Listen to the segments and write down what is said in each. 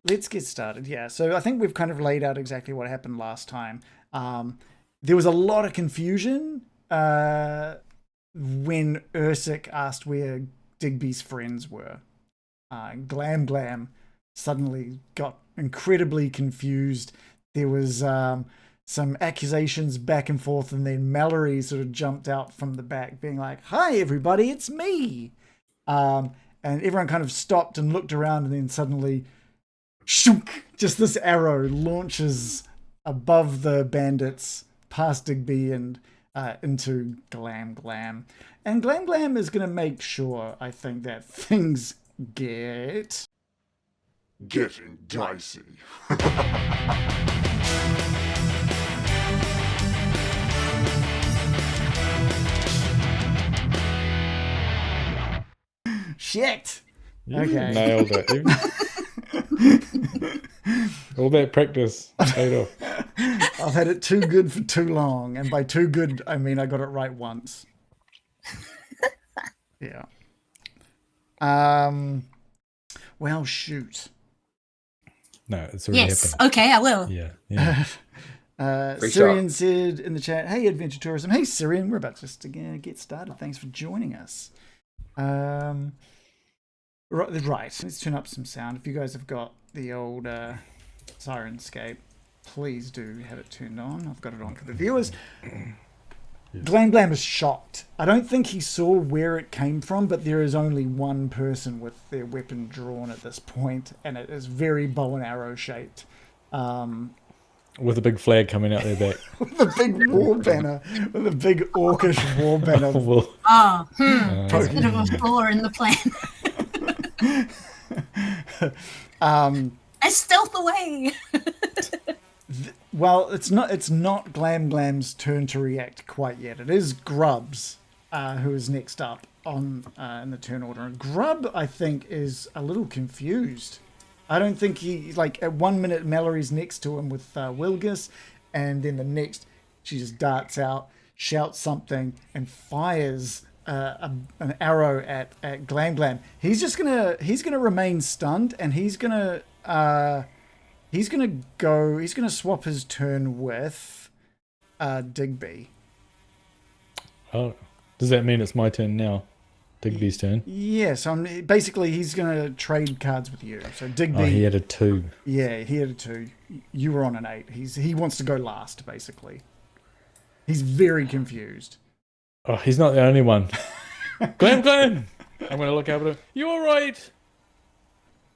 Let's get started. Yeah, so I think we've kind of laid out exactly what happened last time. There was a lot of confusion when Ursik asked where Digby's friends were. Glam Glam suddenly got incredibly confused. There was some accusations back and forth, and then Mallory sort of jumped out from the back being like, "Hi everybody, it's me." And everyone kind of stopped and looked around, and then suddenly shook, just this arrow launches above the bandits past Digby and into Glam Glam. And Glam Glam is going to make sure, I think, that things get... Getting dicey. Shit! You Okay. nailed it. All that practice paid off. I've had it too good for too long. And by too good, I mean I got it right once. Yeah. Well, shoot. No, it's already Yes. happened. Okay, I will. Yeah. Free Syrian shot. said in the chat, "Hey, Adventure Tourism." Hey, Syrian, we're about just to get started. Thanks for joining us. Right, let's turn up some sound. If you guys have got the old Sirenscape, please do have it turned on. I've got it on for the viewers. Glam Glam is shocked. I don't think he saw where it came from, but there is only one person with their weapon drawn at this point, and it is very bow and arrow shaped. With a big flag coming out their back. With a big war banner, with a big orcish war banner. Well, There's a bit of a flaw in the plan. I stealth away. Well, it's not Glam Glam's turn to react quite yet. It is Grub's who is next up on in the turn order. And Grub, I think, is a little confused. I don't think at 1 minute Mallory's next to him with Wilgus, and then the next she just darts out, shouts something, and fires an arrow at Glam Glam. He's gonna remain stunned, and he's gonna swap his turn with Digby. oh, does that mean it's my turn now? Digby's turn. Yes, basically he's gonna trade cards with you. So Digby, Oh, he had a 2. yeah, he had a 2. You were on an 8. He wants to go last, basically. He's very confused. Oh, he's not the only one. Glam Glam! I'm going to look up at him. You all right?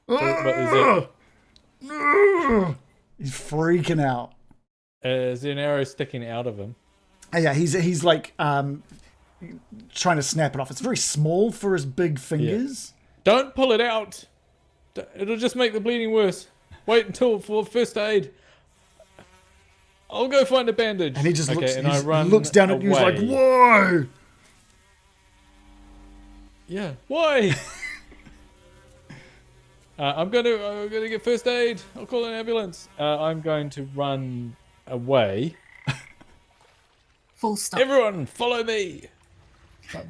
What is He's freaking out. Is there an arrow sticking out of him? Yeah, he's like trying to snap it off. It's very small for his big fingers. Don't pull it out. It'll just make the bleeding worse. Wait until for first aid. I'll go find a bandage. And he just I run looks down at you. He's like, away. "Whoa!" Yeah. Why? I'm gonna get first aid. I'll call an ambulance. I'm going to run away. Full stop. Everyone, follow me.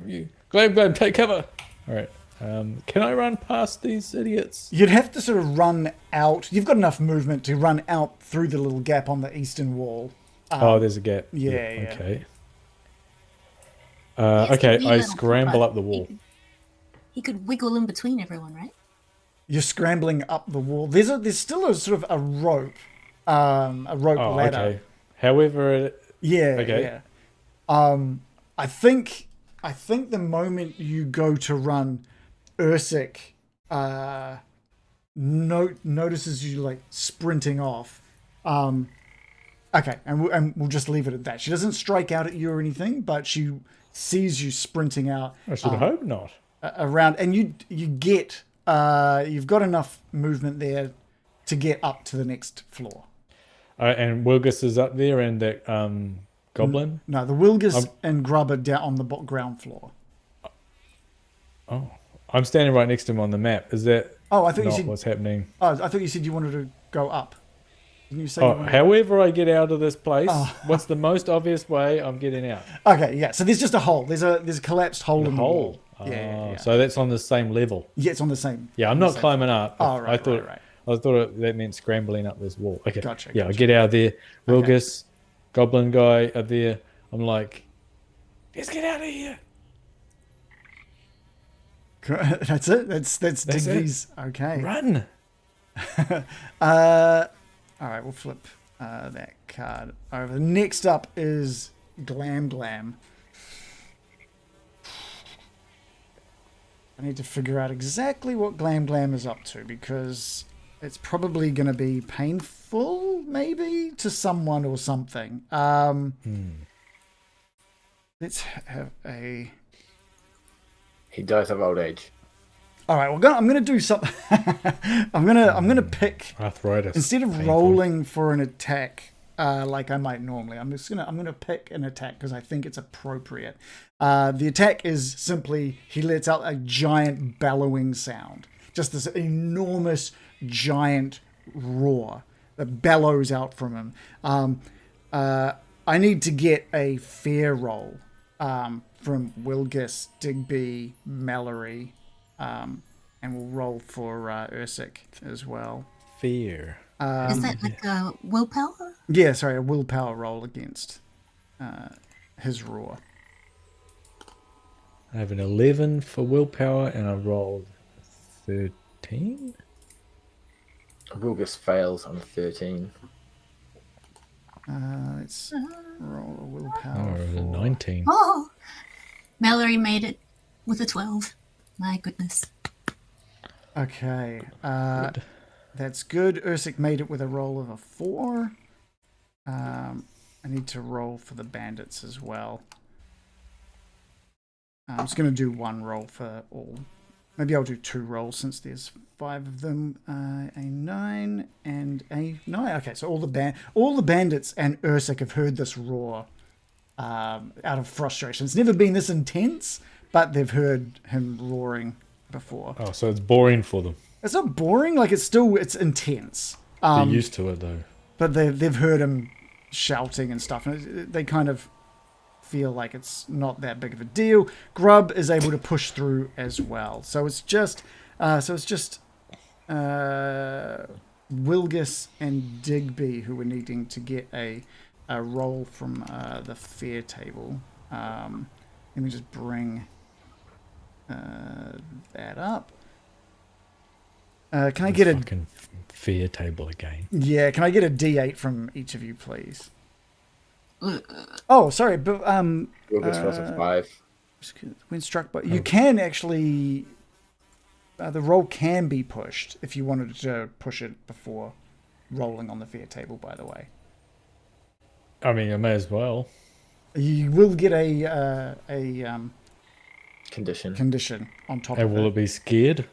You, Glam, take cover. All right. Can I run past these idiots? You'd have to sort of run out. You've got enough movement to run out through the little gap on the eastern wall. Oh, there's a gap. yeah. Okay. Yes, Okay, the I little scramble footpath. up the wall. He could wiggle in between everyone, right? You're scrambling up the wall. There's still a sort of a rope Oh, ladder. okay. However, Yeah. Okay. Yeah. I think the moment you go to run, Ursik notices you like sprinting off. Okay, and we'll just leave it at that. She doesn't strike out at you or anything, but she sees you sprinting out I should hope not. around, and you get you've got enough movement there to get up to the next floor. And Wilgus is up there, and that goblin. No, the Wilgus and Grub are down on the ground floor. Oh, I'm standing right next to him on the map. Is that Oh, I thought you not said. what's happening? Oh, I thought you said you wanted to go up. Didn't you say? Oh, however I get out of this place, what's the most obvious way I'm getting out? Okay, yeah. So there's just a hole. There's a collapsed hole in the Hole. wall. Oh, Yeah. so that's on the same level. Yeah, it's on the same. Yeah, I'm on the not same- climbing up. Oh, right, I thought right. I thought that meant scrambling up this wall. Okay. Gotcha, Yeah, I gotcha. get out of there. Wilgus, goblin guy are there. I'm like, let's get out of here. That's it. That's That's Digby's. Okay. Run. All right, we'll flip that card over. Next up is Glam Glam. I need to figure out exactly what Glam Glam is up to because it's probably going to be painful, maybe, to someone or something. Let's have a... He dies of old age. All right, well, I'm gonna do something. I'm gonna pick Arthritis. instead of Painful. rolling for an attack like I might normally. I'm gonna pick an attack because I think it's appropriate. The attack is simply he lets out a giant bellowing sound, just this enormous giant roar that bellows out from him. I need to get a fair roll from Wilgus, Digby, Mallory. And we'll roll for Ursik as well. Fear. Is that like a willpower? Yeah, sorry, a willpower roll against his roar. I have an 11 for willpower, and I rolled 13. Wilgus fails on a 13. Let's roll a Oh, willpower it was a for... 19. Oh, Mallory made it with a 12. My goodness. Okay, that's good. Ursik made it with a roll of a 4. I need to roll for the bandits as well. I'm just going to do one roll for all. Maybe I'll do 2 rolls since there's 5 of them. A 9 and a 9. Okay, so all the bandits and Ursik have heard this roar out of frustration. It's never been this intense, but they've heard him roaring before. Oh, so it's boring for them. It's not boring, like it's intense. They're used to it, though. But they've heard him shouting and stuff, and they kind of feel like it's not that big of a deal. Grub is able to push through as well. So it's just Wilgus and Digby who are needing to get a roll from the fair table. Let me just bring that up. Can I get a fucking fear table again? Yeah, can I get a D8 from each of you, please? Oh, sorry, but Wilgus rolls a 5. when struck by you can actually the roll can be pushed if you wanted to push it before rolling on the fair table. By the way, I mean, I may as well. you will get a Condition. on top And of will it. it be scared?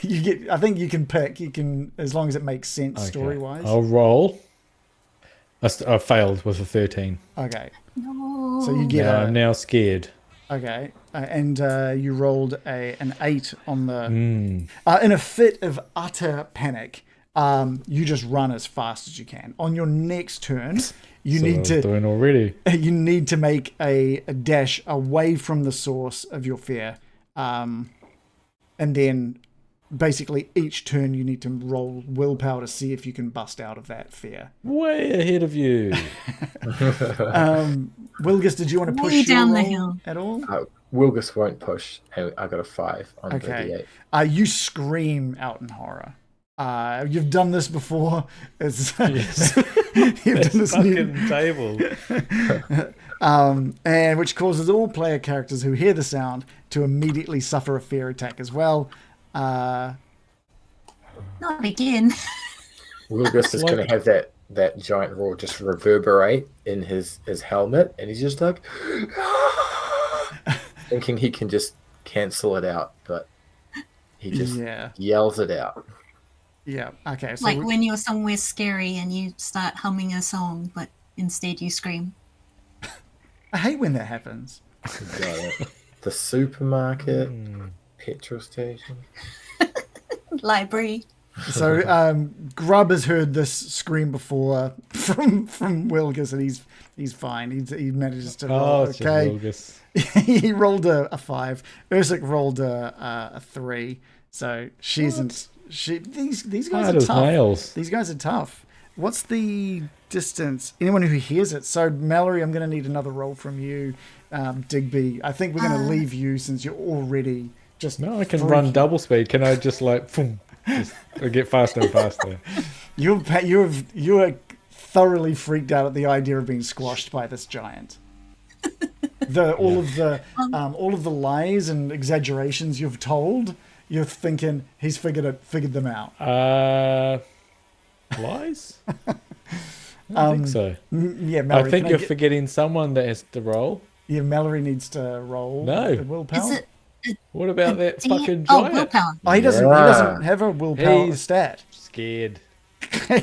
You get. I think you can pick. You can as long as it makes sense Okay. story wise. I'll roll. I failed with a 13. Okay, No. so you get Now I'm now scared. okay, and you rolled an 8 on the. Mm. In a fit of utter panic, you just run as fast as you can. On your next turn, you So I need was to doing already. you need to make a dash away from the source of your fear, and then basically each turn you need to roll willpower to see if you can bust out of that fear. Way ahead of you. Wilgus, did you want to push Way your down the roll hill. at all? Wilgus won't push. I got a 5 on Okay. the D8. You scream out in horror. You've done this before. It's, Yes. you've done this fucking table. and which causes all player characters who hear the sound to immediately suffer a fear attack as well. Not again. Wilgus is Like- going to have that giant roar just reverberate in his helmet, and he's just like thinking he can just cancel it out, but he just Yeah. yells it out. Yeah. Okay. So Like when you're somewhere scary and you start humming a song, but instead you scream. I hate when that happens. Got it. The supermarket, petrol station. Library. So Grub has heard this scream before from Wilgus, and he's fine. He manages to roll. Oh, it's just Okay. Wilgus. He rolled a 5. Ursik rolled a 3. So she's These guys Hard are as tough. nails. These guys are tough. What's the distance? Anyone who hears it. So Mallory, I'm going to need another roll from you. Digby, I think we're going to leave you since you're already just. No, I can run double speed. Can I just boom, get faster and faster? You're thoroughly freaked out at the idea of being squashed by this giant. All of the lies and exaggerations you've told, you're thinking he's figured them out. Lies? I don't think so. Yeah, Mallory, I think you're forgetting someone that has to roll. Yeah, Mallory needs to roll. No. The willpower. Is it? What about that fucking Oh, giant? willpower. Oh, he doesn't have a willpower He's- stat. Scared.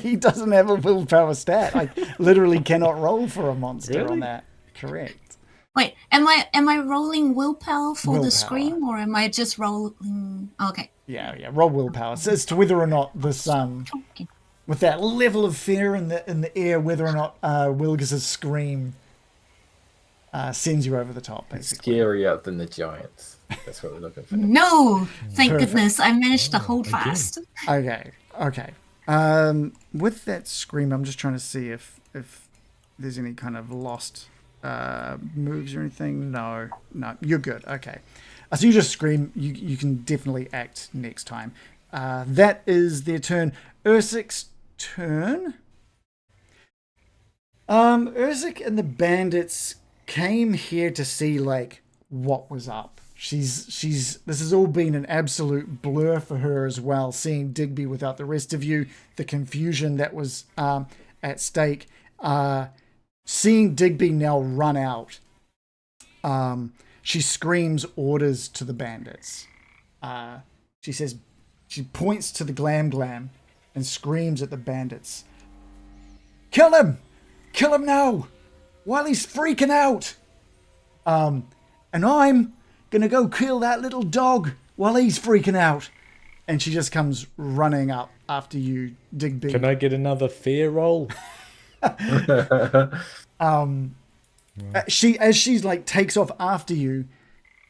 He doesn't have a willpower stat. I literally cannot roll for a monster Really? on that. Correct. Wait, am I rolling willpower for Willpower. the scream, or am I just rolling? Okay. Yeah. Roll willpower. So as to whether or not this Okay. with that level of fear in the air, whether or not Wilgis's scream sends you over the top, basically. Scarier than the giants. That's what we're looking for. No, thank Perfect. goodness I managed to hold fast. Okay. With that scream, I'm just trying to see if there's any kind of lost moves or anything. No, you're good. Okay. So you just scream. You can definitely act next time. That is their turn. Ursic's turn. Ursic and the bandits came here to see what was up. This has all been an absolute blur for her as well, seeing Digby without the rest of you, the confusion that was at stake, seeing Digby now run out. She screams orders to the bandits. She points to the Glam and screams at the bandits. Kill him! Kill him now! While he's freaking out! And I'm gonna go kill that little dog while he's freaking out. And she just comes running up after you, Digby. Can I get another fear roll? She's takes off after you,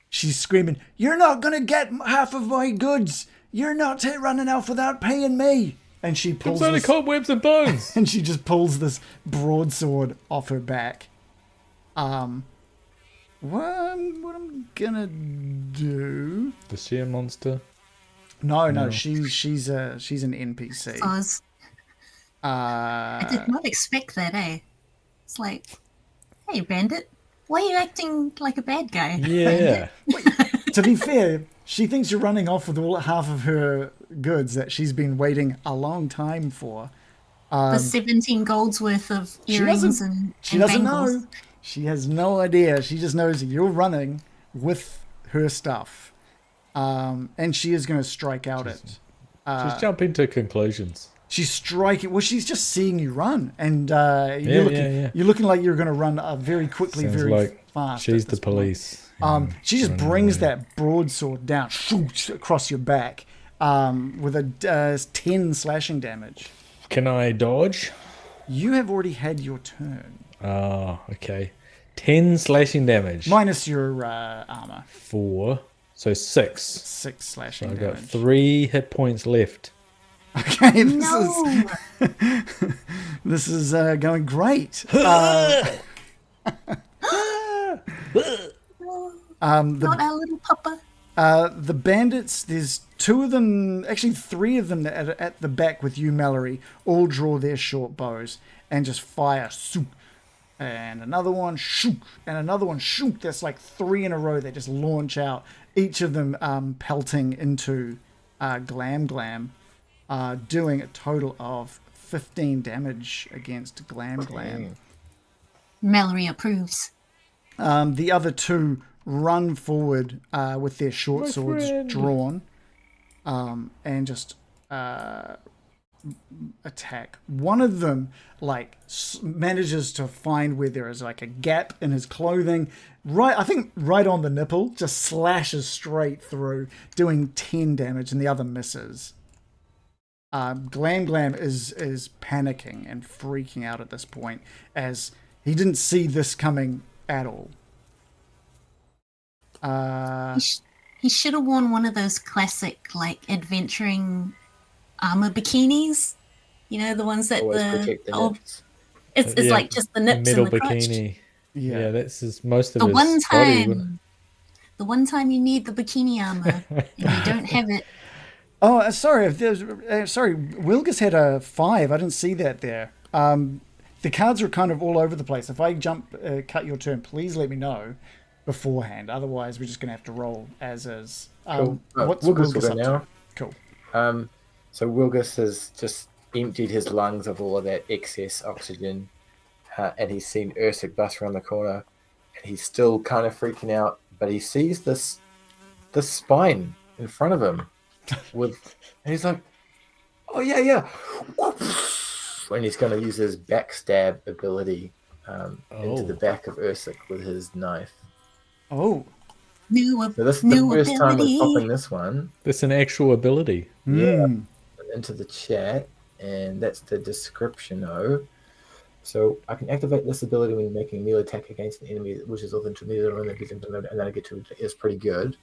she's screaming, "You're not gonna get half of my goods! You're not running off without paying me!" And she pulls Comes out of cobwebs and bones. and she just pulls this broadsword off her back. What I'm gonna do? The sheer monster. No, she's an NPC. Oz. I did not expect that, eh? It's like, hey, bandit, why are you acting like a bad guy? Yeah. To be fair, she thinks you're running off with half of her goods that she's been waiting a long time for. The 17 gold's worth of earrings and She doesn't bangles. know. She has no idea. She just knows you're running with her stuff. And she is going to strike out at... She's jumping to conclusions. She's striking... Well, she's just seeing you run. And Yeah. you're looking like you're going to run very quickly, Sounds very like fast. she's at the this point. police. She just brings that broadsword down shoosh, across your back with a 10 slashing damage. Can I dodge? You have already had your turn. Oh, okay. 10 slashing damage. Minus your armor. 4. So 6. 6 slashing I've got damage. 3 hit points left. Okay, No! this is going great. Not our little puppa. The bandits, there's 2 of them, actually 3 of them that are at the back with you, Mallory, all draw their short bows and just fire. Shoot. And another one, shoot. And another one, shoot. That's 3 in a row. They just launch out. Each of them pelting into Glam, doing a total of 15 damage against Glam. Mallory approves. The other 2 run forward with their short My swords friend. drawn and just attack. One of them manages to find where there is a gap in his clothing, I think right on the nipple, just slashes straight through, doing 10 damage, and the other misses. Glam is panicking and freaking out at this point as he didn't see this coming at all. He should have worn one of those classic, adventuring armor bikinis. You know, the ones that Always protect the nips. It's Yeah, like just the nips metal and the crotch. bikini. Yeah. Yeah, that's his, most of The his one body. the one time you need the bikini armor and you don't have it. Oh, sorry. If there's sorry, Wilgus had a 5. I didn't see that there. The cards are kind of all over the place. If I cut your turn, please let me know beforehand. Otherwise, we're just going to have to roll as is. Cool. What's Wilgus Wilgus will up go to? now. Cool. So Wilgus has just emptied his lungs of all of that excess oxygen, and he's seen Ursik bust around the corner, and he's still kind of freaking out. But he sees this spine in front of him, and he's like, "Oh yeah." And he's going to use his backstab ability into the back of Ursik with his knife. Oh. So this is the first time we're popping this one. That's an actual ability. Yeah. Into the chat, and that's the description. So I can activate this ability when making a melee attack against an enemy, which is within 2 meters, and then I get to is pretty good.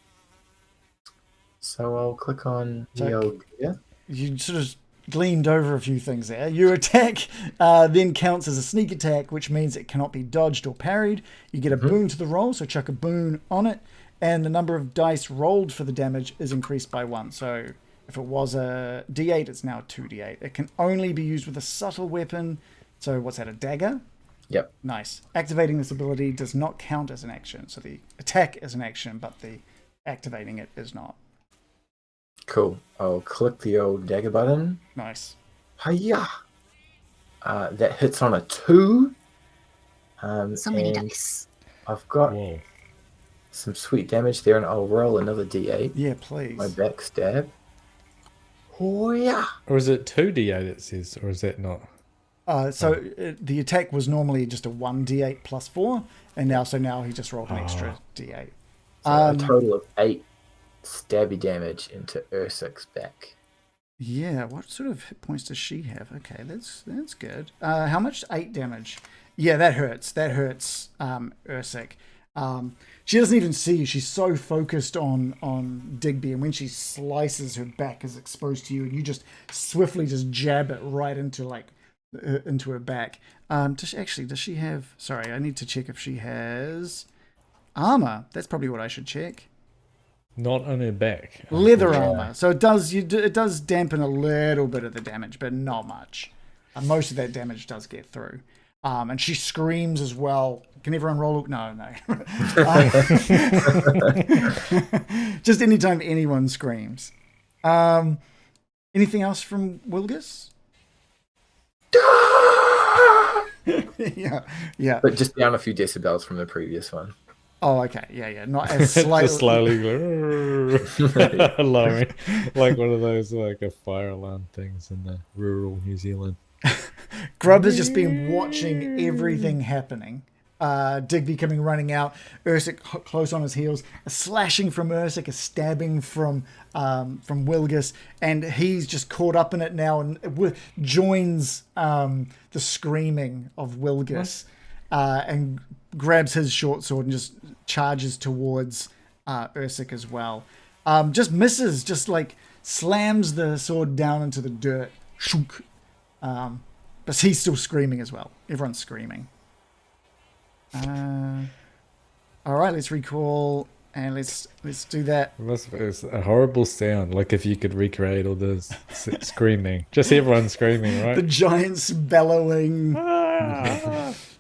So I'll click on the old. Yeah. You sort of gleamed over a few things there. Your attack then counts as a sneak attack, which means it cannot be dodged or parried. You get a boon to the roll, so chuck a boon on it, and the number of dice rolled for the damage is increased by 1. So if it was a D8, it's now a 2D8. It can only be used with a subtle weapon. So what's that, a dagger? Yep. Nice. Activating this ability does not count as an action. So the attack is an action, but the activating it is not. Cool. I'll click the old dagger button. Nice. Hiya! That hits on a 2. So many and dice. I've got Whoa. some sweet damage there, and I'll roll another D8. Yeah, please. My backstab. Oh yeah! Or is it 2d8 it says, or is that not? The attack was normally just a 1d8 plus 4, and now he just rolled an extra d8. So a total of 8 stabby damage into Ursik's back. Yeah, what sort of hit points does she have? Okay, that's good. How much? 8 damage. Yeah, that hurts. That hurts Ursik. She doesn't even see you. She's so focused on Digby, and when she slices, her back is exposed to you, and you just swiftly just jab it right into her back. Does she have? Sorry, I need to check if she has armor. That's probably what I should check. Not on her back. Leather armor. So it does dampen a little bit of the damage, but not much. Most of that damage does get through. And she screams as well. Can everyone roll? No. Just anytime anyone screams. Anything else from Wilgus? Yeah. But just down a few decibels from the previous one. Oh, okay. Yeah. Not as slightly. Just slowly lowering, like one of those like a fire alarm things in the rural New Zealand. Grub has just been watching everything happening. Digby coming running out, Ursik close on his heels, a slashing from Ursik, a stabbing from Wilgus, and he's just caught up in it now and joins the screaming of Wilgus, and grabs his short sword and just charges towards Ursik as well. Just misses, just like slams the sword down into the dirt. Shunk. But he's still screaming as well. Everyone's screaming. All right, let's recall and let's do that. It's a horrible sound. Like if you could recreate all this screaming, just everyone screaming, right? The giants bellowing.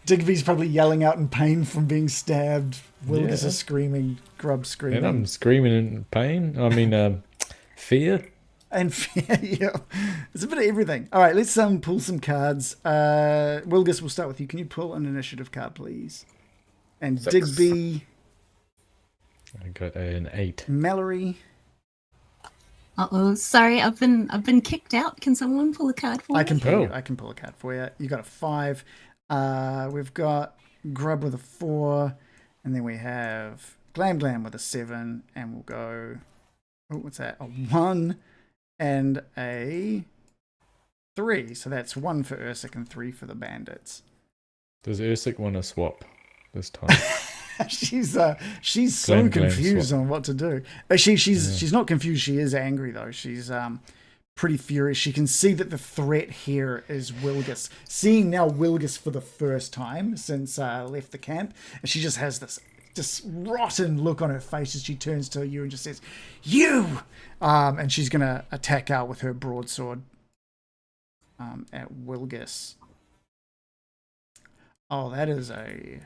Digby's probably yelling out in pain from being stabbed. Wilgus is screaming. Grub screaming. And I'm screaming in pain. I mean, fear. And yeah, it's a bit of everything. All right, let's pull some cards. Wilgus, we'll start with you. Can you pull an initiative card, please? And 6. Digby, I got an 8. Mallory. Sorry, I've been kicked out. Can someone pull a card for me? I can pull a card for you. You got a 5. We've got Grub with a 4, and then we have Glam with a 7, and we'll go. Oh, what's that? A 1. And a 3. So that's 1 for Ursik and 3 for the bandits. Does Ursik want to swap this time? She's so confused on what to do. But she's not confused. She is angry though. She's pretty furious. She can see that the threat here is Wilgus. Seeing now Wilgus for the first time since left the camp, and she just has this rotten look on her face as she turns to you and just says, "You!" And she's gonna attack out with her broadsword at Wilgus. Oh, that is a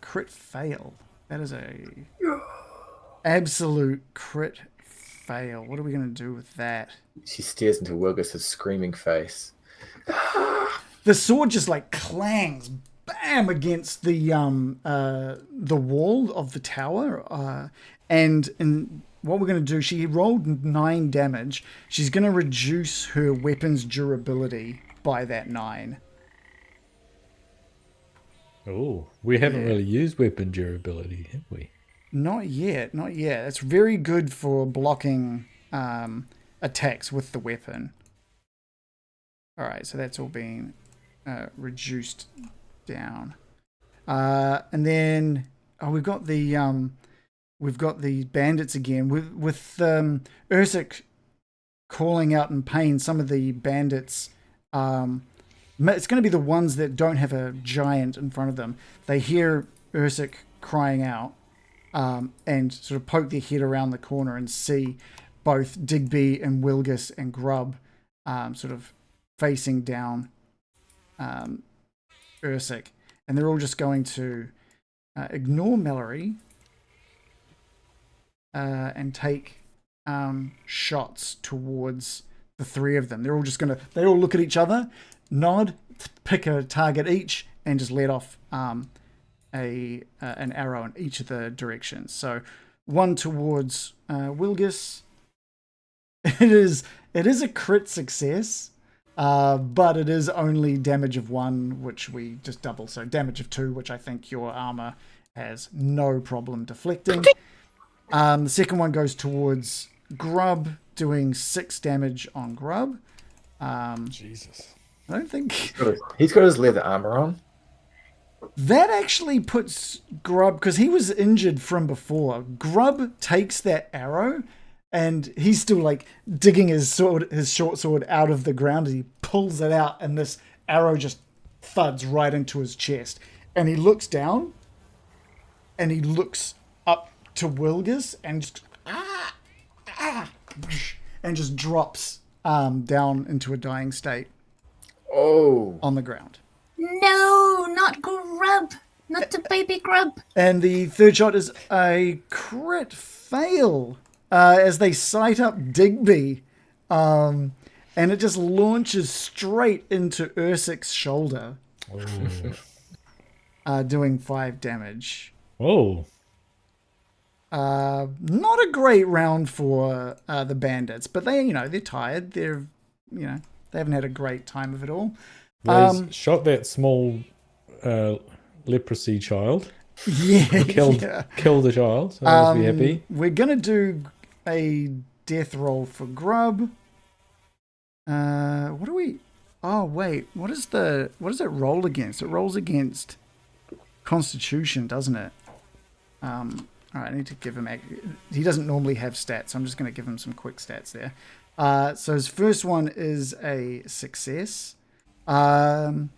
crit fail. That is a absolute crit fail. What are we going to do with that? She stares into Wilgus's screaming face. The sword just like clangs, bam, against the wall of the tower. And what we're going to do, she rolled 9 damage. She's going to reduce her weapon's durability by that 9. Oh, we haven't really used weapon durability, have we? Not yet, not yet. It's very good for blocking attacks with the weapon. All right, so that's all being reduced down. And then we've got the bandits again with Ursik calling out in pain. Some of the bandits. It's going to be the ones that don't have a giant in front of them. They hear Ursik crying out and sort of poke their head around the corner and see both Digby and Wilgus and Grub sort of facing down Ursik. And they're all just going to ignore Mallory and take shots towards the 3 of them. They're all just going to... They all look at each other, nod, pick a target each, and just let off an arrow in each of the directions. So one towards Wilgus. It is a crit success, but it is only damage of 1, which we just double. So damage of 2, which I think your armor has no problem deflecting. The second one goes towards Grub, doing 6 damage on Grub. Jesus. I don't think... He's got his leather armor on. That actually puts Grub, because he was injured from before. Grub takes that arrow, and he's still like digging his short sword out of the ground, and he pulls it out, and this arrow just thuds right into his chest. And he looks down, and he looks up to Wilgus, and just and just drops down into a dying state. Oh. On the ground. No, not Grub. Not the baby Grub. And the third shot is a crit fail as they sight up Digby. And it just launches straight into Ursik's shoulder. Doing 5 damage. Oh. Not a great round for the bandits, but they're tired. They haven't had a great time of it all. They shot that small leprosy child. Yeah. Killed the child, so I was happy. We're going to do a death roll for Grub. What do we... Oh, wait. What does it roll against? It rolls against Constitution, doesn't it? All right, I need to give him... He doesn't normally have stats, so I'm just going to give him some quick stats there. So his first one is a success. But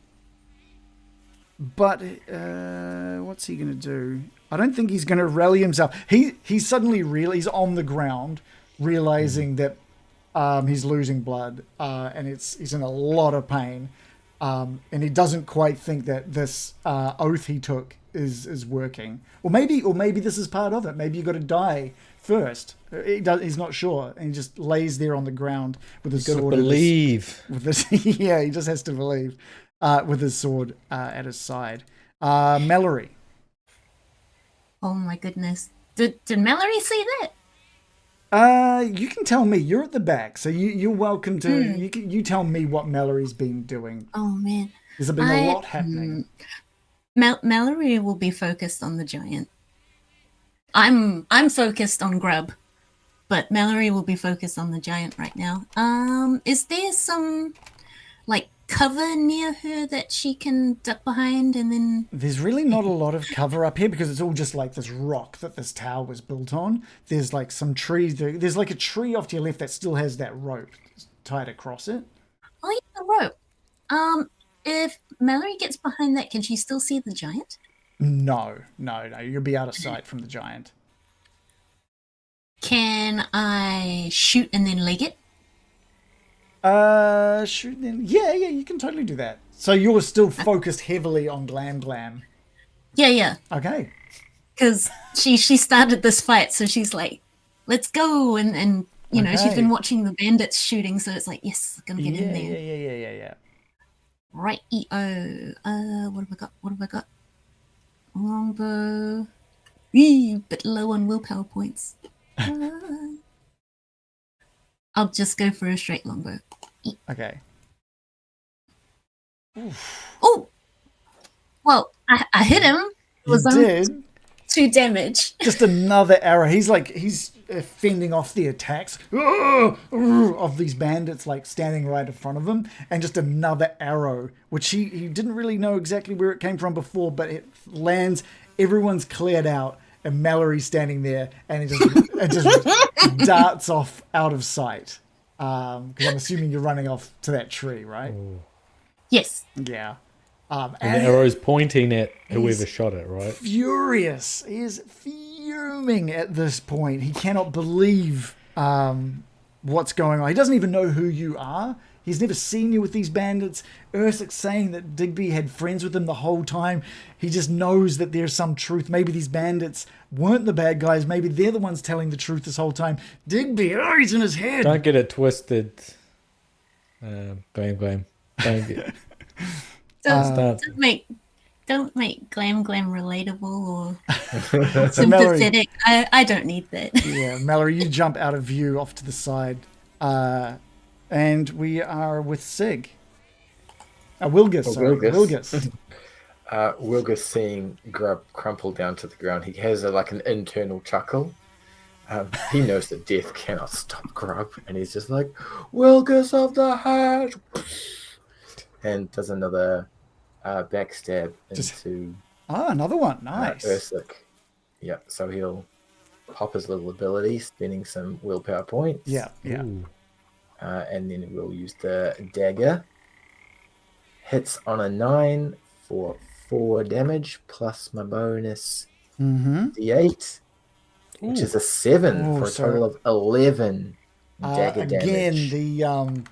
what's he going to do? I don't think he's going to rally himself. He's suddenly he's on the ground, realizing that he's losing blood, and he's in a lot of pain. And he doesn't quite think that this oath he took is working. Or maybe this is part of it. Maybe you got to die first. He's not sure, and he just lays there on the ground with his sword. Believe. Yeah, he just has to believe with his sword at his side. Mallory. Oh my goodness! Did Mallory see that? You can tell me. You're at the back, so you're welcome to. You tell me what Mallory's been doing. Oh man, there's been a lot happening. Mallory will be focused on the giant. I'm focused on Grub, but Mallory will be focused on the giant right now. Is there some cover near her that she can duck behind and then... There's really not a lot of cover up here because it's all just like this rock that this tower was built on. There's some trees. There's a tree off to your left that still has that rope tied across it. Oh, yeah, the rope. If Mallory gets behind that, can she still see the giant? No. You'll be out of sight from the giant. Can I shoot and then leg it? Shoot then. Yeah, you can totally do that. So you're still focused heavily on Glam. Yeah. Okay. Because she started this fight, so she's like, let's go. And you know, she's been watching the bandits shooting, so it's like, yes, gonna get in there. Yeah. Right-eo. What have I got? Longbow. Bit low on willpower points. I'll just go for a straight longbow. Okay. Oh! Well, I hit him. It was did. 2 damage. Just another arrow. He's fending off the attacks of these bandits like standing right in front of him, and just another arrow, which he didn't really know exactly where it came from before, but it lands. Everyone's cleared out, and Mallory's standing there, and it just darts off out of sight. Because I'm assuming you're running off to that tree, right? Ooh. Yes. Yeah. And the arrow's pointing at whoever shot it, right? Furious. He is fuming at this point. He cannot believe what's going on. He doesn't even know who you are. He's never seen you with these bandits. Ursic's saying that Digby had friends with him the whole time. He just knows that there's some truth. Maybe these bandits weren't the bad guys. Maybe they're the ones telling the truth this whole time. Digby, he's in his head. Don't get it twisted. Glam. Don't get Don't make Glam relatable or sympathetic. I don't need that. Yeah, Mallory, you jump out of view off to the side. And we are with Sig. Wilgus. Wilgus seeing Grub crumple down to the ground, he has an internal chuckle. He knows that death cannot stop Grub, and he's just like, Wilgus of the Hat! And does another backstab into... another one. Nice. Ursic. Yeah, so he'll pop his little ability, spending some willpower points. Yeah. Ooh. And then we'll use the dagger. Hits on a 9 for 4 damage, plus my bonus D8, which is a 7 for a total of 11 dagger damage. Again,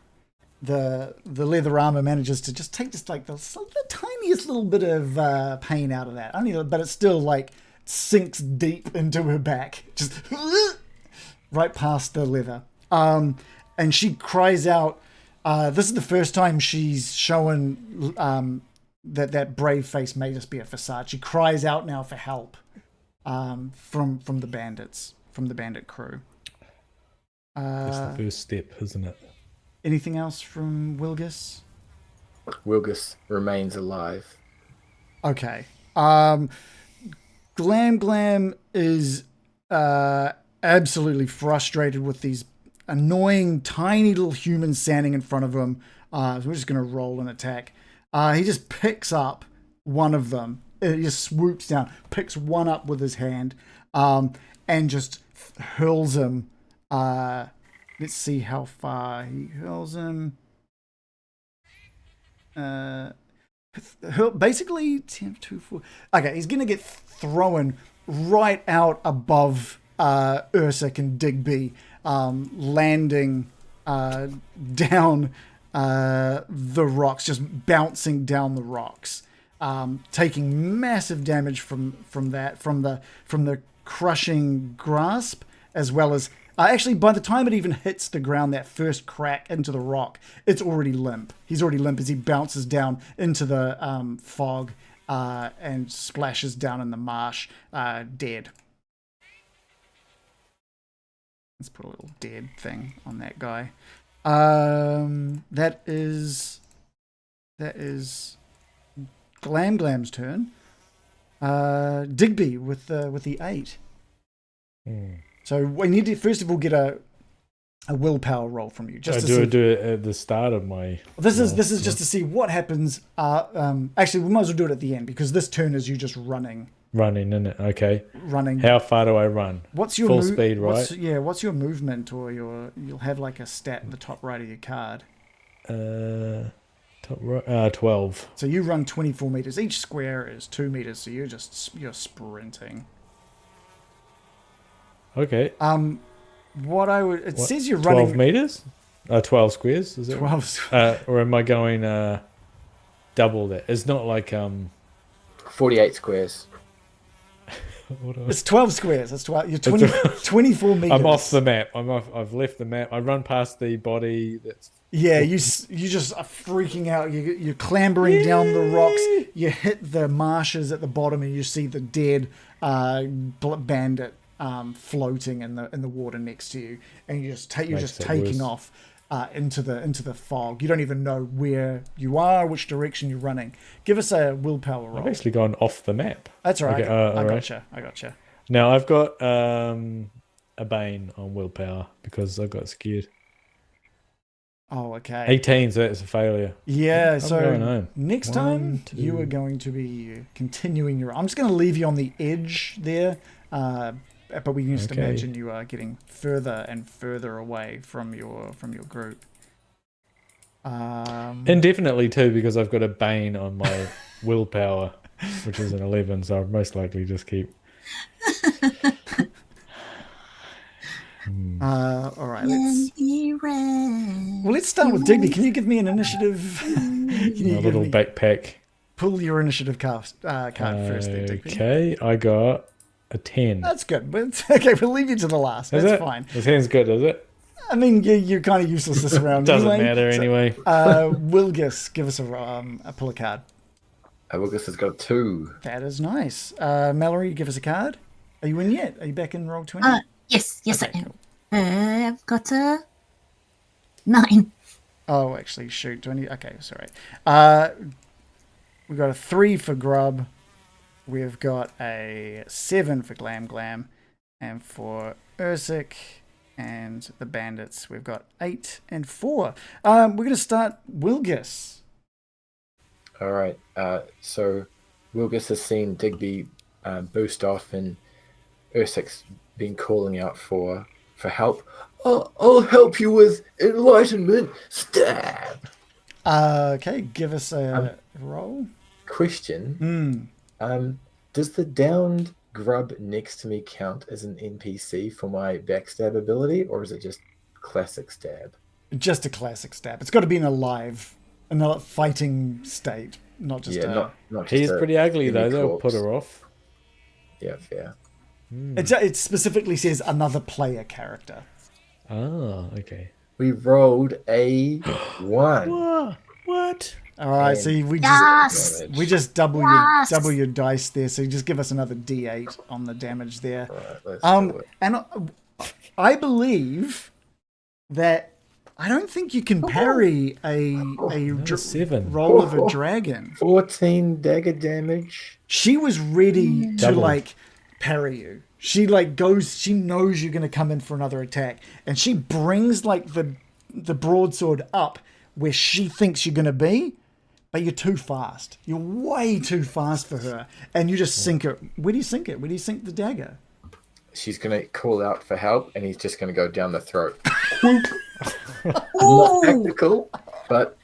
the leather armor manages to just take just like the tiniest little bit of pain out of that. But it still sinks deep into her back, just right past the leather. And she cries out. This is the first time she's shown that brave face may just be a facade. She cries out now for help from the bandits, from the bandit crew. That's the first step, isn't it? Anything else from Wilgus? Wilgus remains alive. Okay. Glam is absolutely frustrated with these annoying tiny little humans standing in front of him. So we're just going to roll an attack. He just picks up one of them. He just swoops down, picks one up with his hand, and just hurls him. Let's see how far he hurls him. Basically 10, 2, 4. Okay, he's going to get thrown right out above Ursic and Digby, landing down the rocks, just bouncing down the rocks, taking massive damage from the crushing grasp, as well as actually by the time it even hits the ground, that first crack into the rock, it's already limp. He's already limp as he bounces down into the fog and splashes down in the marsh, dead. Let's put a little dead thing on that guy. That is Glam's turn. Digby with the 8. So we need to first of all get a willpower roll from you. Just do it at the start of my. This is just to see what happens. Actually, we might as well do it at the end, because this turn is you just running Running, in it. Okay. running. How far do I run? What's your full speed, right? What's your movement or you'll have like a stat at the top right of your card. Top right. 12. So you run 24 meters. Each square is 2 meters. So you're sprinting. Okay. It says you're 12 running meters? 12 squares, is it? 12. Or am I going double that? It's not like 48 squares. It's 12 squares. That's 12. You're 24 meters. I'm off the map. I've left the map. I run past the body that's... Yeah, you just are freaking out. You're clambering down the rocks. You hit the marshes at the bottom, and you see the dead bandit floating in the water next to you, and you're just taking off into the fog. You don't even know where you are, which direction you're running. Give us a willpower roll. I've actually gone off the map. That's all right. Okay, I gotcha. Now I've got a Bane on willpower because I got scared. Oh, okay. 18, so that's a failure. Yeah, I'm so going home. next time you are going to be continuing your... I'm just going to leave you on the edge there, but we can just imagine you are getting further and further away from your group. Indefinitely too, because I've got a Bane on my willpower, which is an 11, so I'll most likely just keep... All right, let's start with Digby. Can you give me an initiative? A little backpack. Pull your initiative card first there, Digby. Okay, I got a 10. That's good. But okay, we'll leave you to the last. That's fine. The 10's good, is it? I mean, you're kind of useless this round. Doesn't matter anyway. Wilgus, give us a pull a card. Wilgus has got a 2. That is nice. Mallory, give us a card. Are you in yet? Are you back in roll 20? Yes, Okay, I am. cool. I've got a 9. Oh, actually, shoot. 20. Okay, sorry. We've got a 3 for Grub. We've got a 7 for Glam. And for Ursik and the Bandits, we've got 8 and 4. We're going to start Wilgus. All right. So Wilgus has seen Digby boost off, and Ursik's been calling out for help. I'll help you with enlightenment. Stab. Okay, give us a roll. Question. Does the downed grub next to me count as an NPC for my backstab ability, or is it just classic stab? Just a classic stab. It's got to be in a fighting state, not just not He's just pretty ugly though. They'll corpse. put her off. Yeah, fair. It specifically says another player character. Oh, okay. We rolled a 1. What? All right, And so Yes! we just double Yes! your dice there. So you just give us another D8 on the damage there. All right, let's do it. And I believe that I don't think you can parry a 7. roll of a dragon. 14 dagger damage. She was ready to Double. like parry you. She like goes. She knows you're going to come in for another attack, and she brings like the broadsword up where she thinks you're going to be, but you're too fast. You're way too fast for her, and you just sink it. Where do you sink it? Where do you sink the dagger? She's going to call out for help, and he's just going to go down the throat. Oh, Not tactical, but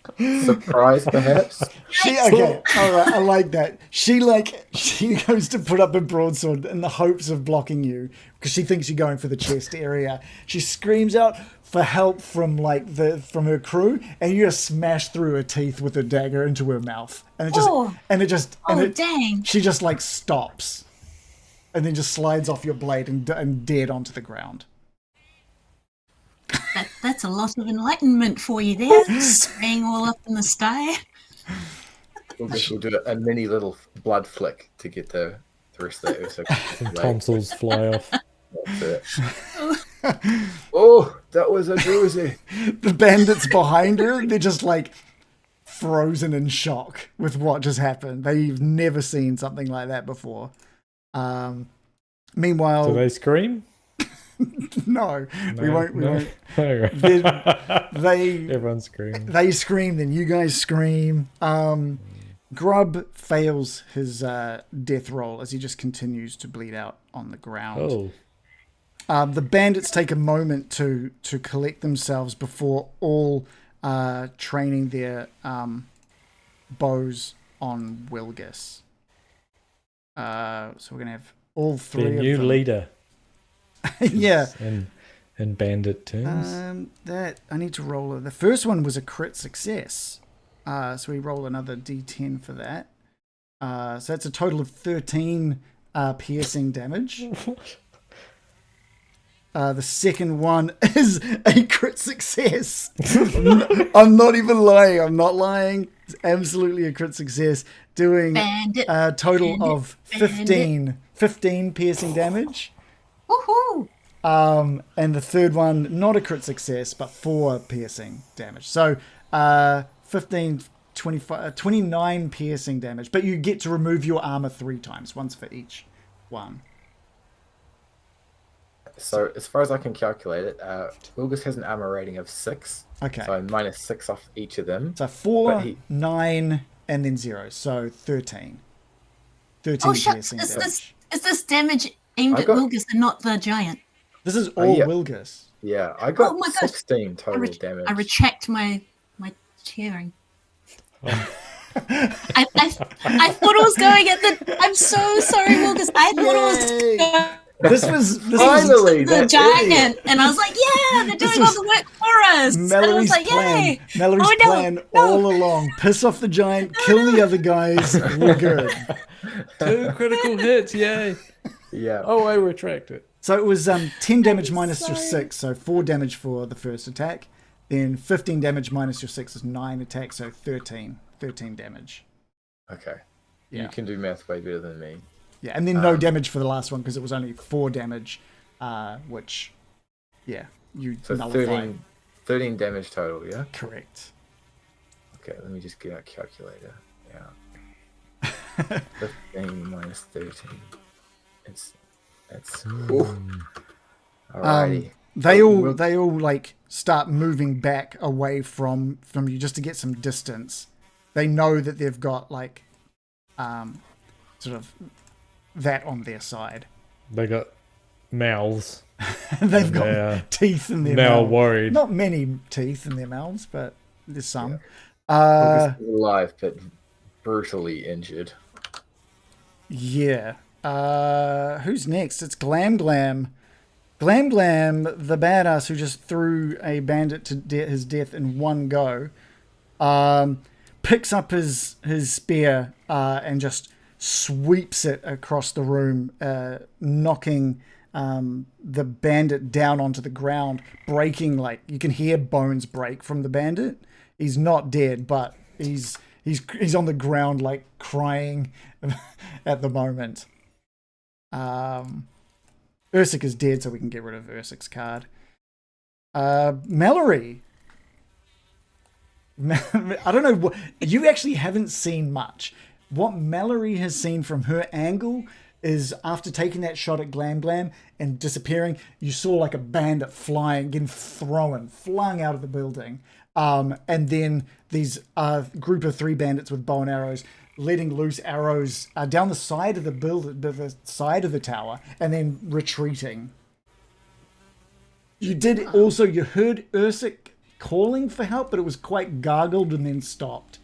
surprise perhaps. Okay, all right, I like that. She goes to put up a broadsword in the hopes of blocking you because she thinks you're going for the chest area. She screams out for help from her crew, and you just smash through her teeth with a dagger into her mouth, and dang. she just like stops, and then just slides off your blade and dead onto the ground. That's a lot of enlightenment for you there, spraying all up in the sky. We'll do a mini little blood flick to get the rest of the Ursa. Tonsils fly off. Oh, that was a doozy. The bandits behind her, they're just like frozen in shock with what just happened. They've never seen something like that before. Meanwhile, Do they scream? no, we won't. Everyone They screams. they scream, then you guys scream. Grub fails his death roll as he just continues to bleed out on the ground. The bandits take a moment to collect themselves before all training their bows on Wilgus. So we're gonna have all three Their of new them. leader. Yeah. In bandit terms. That I need to roll. The first one was a crit success. So we roll another d10 for that. So that's a total of 13 piercing damage. The second one is a crit success. I'm not even lying. I'm not lying. It's absolutely a crit success. Doing a total of 15 piercing damage. Woohoo! And the third one, not a crit success, but 4 piercing damage. So 15, 25, 29 piercing damage. But you get to remove your armor 3 times, once for each one. So as far as I can calculate it, Wilgus has an armor rating of 6. Okay. So minus 6 off each of them. So 4, 9, and then 0. So 13. 13 Oh, shucks. piercing Is damage. this damage aimed at Wilgus and not the giant? This is all yeah. Wilgus. Yeah, I got Oh my gosh. 16 total damage. I retract my cheering. I thought it was going at the... I'm so sorry, Wilgus. I thought it was... This was Finally, the giant, and I was like, "Yeah, they're doing all the work for us." Mallory's and I was like, plan. "Yay!" Mallory's plan all along: piss off the giant, kill the other guys. We're good. 2 critical hits, yay! Yeah. Oh, I retract it. So it was 10 damage minus your 6, so 4 damage for the first attack. Then 15 damage minus your 6 is 9 attacks, so 13 damage. Okay. Yeah. You can do math way better than me. Yeah, and then no damage for the last one because it was only 4 damage, which, yeah, you So nullify. 13 damage total, yeah? Correct. Okay, let me just get a calculator. Yeah. 15 minus 13. That's alrighty. They all like start moving back away from you just to get some distance. They know that they've got like sort of that on their side. They got mouths. They've got teeth in their now mouths. worried. Not many teeth in their mouths, but there's some. Wilgus is alive, but brutally injured. Yeah. Who's next? It's Glam Glam. Glam Glam, the badass who just threw a bandit to his death in one go, picks up his spear and just sweeps it across the room, knocking the bandit down onto the ground, breaking, like, you can hear bones break from the bandit. He's not dead, but he's on the ground, like, crying at the moment. Ursik is dead, so we can get rid of Ursik's card. Mallory. I don't know what you actually haven't seen much. What Mallory has seen from her angle is after taking that shot at Glam Glam and disappearing, you saw like a bandit flying, getting flung out of the building. And then these group of 3 bandits with bow and arrows letting loose arrows down the side of the side of the tower, and then retreating. You heard Ursik calling for help, but it was quite gargled and then stopped.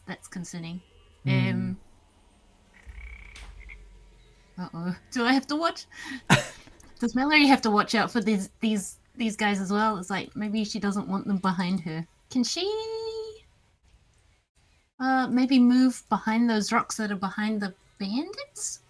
That's concerning. Uh-oh. Do I have to watch? Does Mallory have to watch out for these guys as well? It's like maybe she doesn't want them behind her. Can she maybe move behind those rocks that are behind the bandits?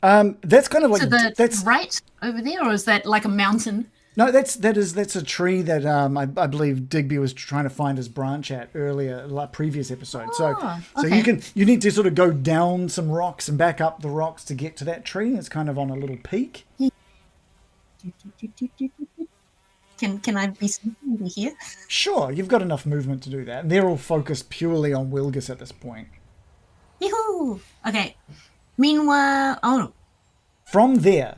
That's kind of like to the that's right over there, or is that like a mountain? No, that's a tree that I believe Digby was trying to find his branch at earlier, like previous episode. So okay. you need to sort of go down some rocks and back up the rocks to get to that tree. It's kind of on a little peak. Can I be sneaky over here? Sure, you've got enough movement to do that. And they're all focused purely on Wilgus at this point. Yoo-hoo! Okay. Meanwhile, From there,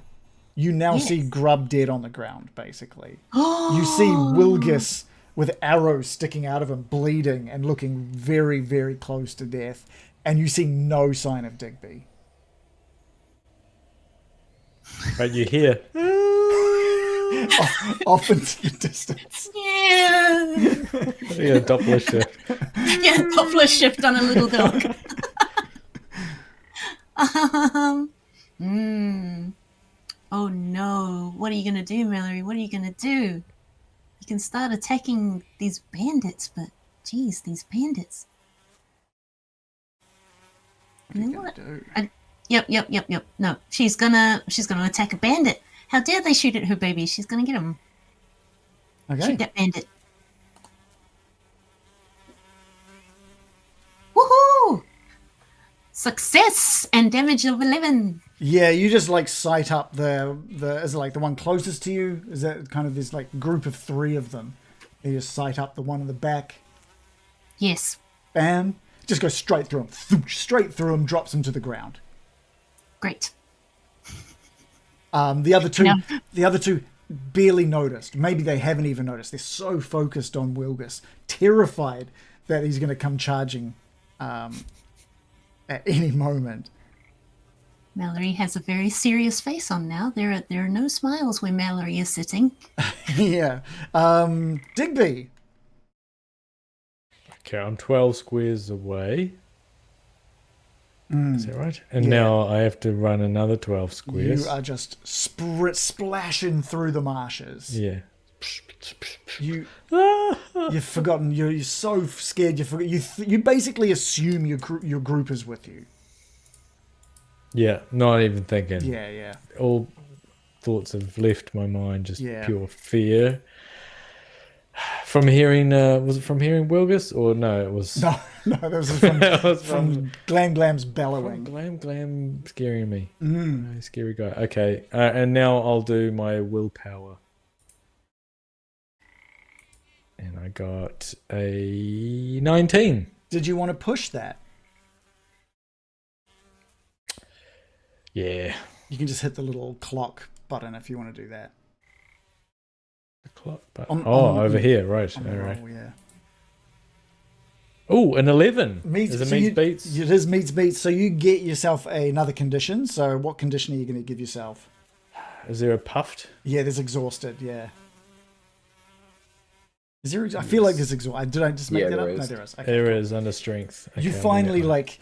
you now Yes. see Grub dead on the ground, basically. You see Wilgus with arrows sticking out of him, bleeding and looking very, very close to death. And you see no sign of Digby. But you hear. Off into the distance. Yeah. Yeah, Doppler shift. Yeah, Doppler shift on a little dog. Oh no. What are you going to do, Mallory? What are you going to do? You can start attacking these bandits, but geez, these bandits. What are you You know gonna what? do? Yep. No, she's gonna attack a bandit. How dare they shoot at her baby? She's gonna get him. Okay. Shoot that bandit. Woohoo! Success and damage of 11. Yeah, you just like sight up the is it like the one closest to you? Is that kind of this like group of 3 of them? You just sight up the one in the back. Yes. Bam. Just go straight through him. Straight through him, drops him to the ground. Great. The other two barely noticed. Maybe they haven't even noticed. They're so focused on Wilgus, terrified that he's going to come charging at any moment. Mallory has a very serious face on now. There are no smiles where Mallory is sitting. Yeah. Digby. Okay, I'm 12 squares away. Is that right? And Yeah. now I have to run another 12 squares. You are just splashing through the marshes. Yeah. You've forgotten. You're so scared. You forget. You basically assume your group is with you. Yeah, not even thinking. Yeah. All thoughts have left my mind, just Yeah. pure fear. From hearing, was it from hearing Wilgus? Or no, it was... No, that was from, That was from Glam's bellowing. Glam scaring me. Oh, scary guy. Okay, and now I'll do my willpower. And I got a 19. Did you want to push that? Yeah. You can just hit the little clock button if you want to do that. The clock button. On- Over here, right. On All the right. roll, yeah. Oh, an 11. Meets, Is it so meets you- beats? It is meets beats. So you get yourself another condition. So what condition are you going to give yourself? Is there a puffed? Yeah, there's exhausted. Yeah. Is there? I feel like there's exhausted. Did I just make Yeah, that up? there No, is. there is. Okay, There cool. is under strength. Okay, You I'll do finally that one. like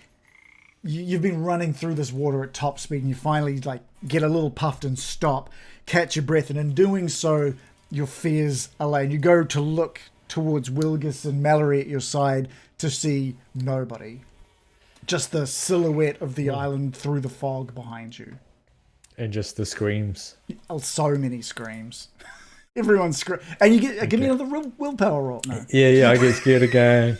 you've been running through this water at top speed, and you finally like get a little puffed and stop, catch your breath, and in doing so, your fears allay. And you go to look towards Wilgus and Mallory at your side to see nobody, just the silhouette of the island through the fog behind you. And just the screams. Oh, so many screams. Everyone's screaming, and you get give me another willpower roll. No. Yeah, I get scared again.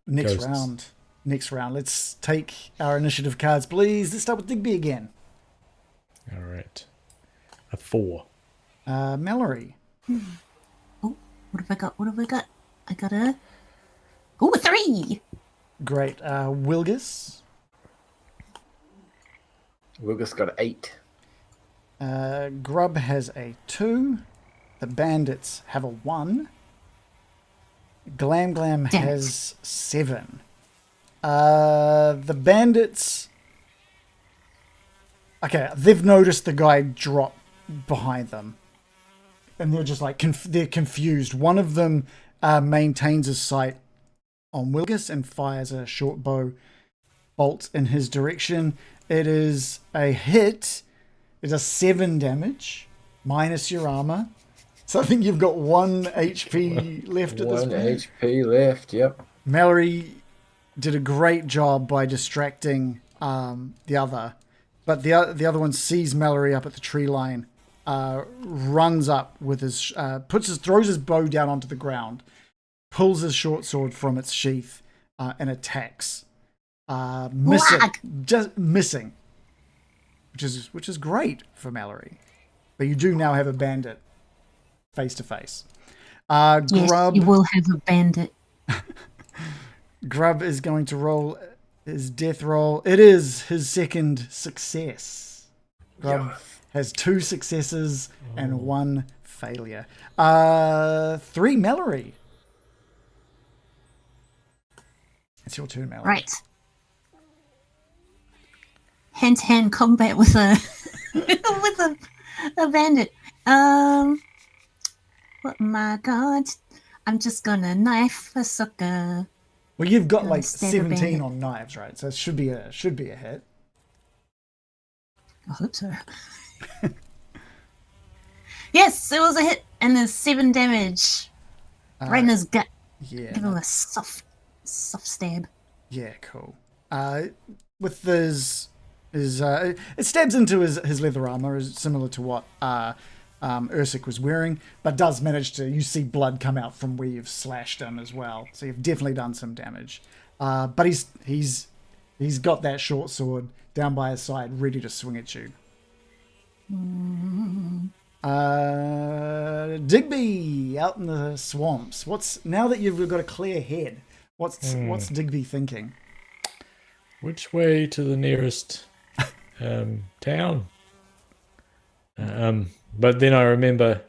Next Ghosts. round. Let's take our initiative cards, please. Let's start with Digby again. All right. A 4. Mallory. Oh, what have I got? I got a 3. Great. Wilgus. Wilgus got 8. Grub has a 2. The bandits have a 1. Glam Damn it. has 7. The bandits. Okay, they've noticed the guy drop behind them, and they're just like they're confused. One of them maintains his sight on Wilgus and fires a short bow bolt in his direction. It is a hit. It does 7 damage minus your armor. So I think you've got 1 HP left at this 1 point. HP left, yep. Mallory did a great job by distracting the other, but the other one sees Mallory up at the tree line, runs up with his throws his bow down onto the ground, pulls his short sword from its sheath, and attacks, missing, which is great for Mallory, but you do now have a bandit face to face. Yes, Grub. you will have a bandit. Grub is going to roll his death roll. It is his second success. Grub has 2 successes and 1 failure. 3, Mallory. It's your turn, Mallory. Right. Hand-to-hand combat with a with a bandit. Oh my god. I'm just gonna knife a sucker. Well, you've got like Stab a 17 bandit. on knives, right? So it should be a hit. I hope so. Yes, it was a hit, and there's 7 damage. Right in his gut. Yeah. Give him a soft stab. Yeah, cool. With his it stabs into his leather armor, is similar to what Ursik was wearing, but does manage to, you see blood come out from where you've slashed him as well. So you've definitely done some damage. But he's got that short sword down by his side, ready to swing at you. Digby out in the swamps. Now that you've got a clear head, what's Digby thinking? Which way to the nearest town? But then I remember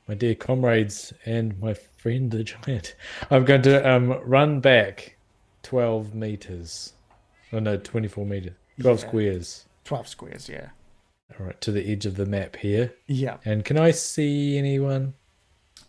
my dear comrades and my friend the giant. I'm going to run back 12 meters. Oh no, 24 meters. 12 squares. 12 squares, yeah. All right, to the edge of the map here. Yeah. And can I see anyone?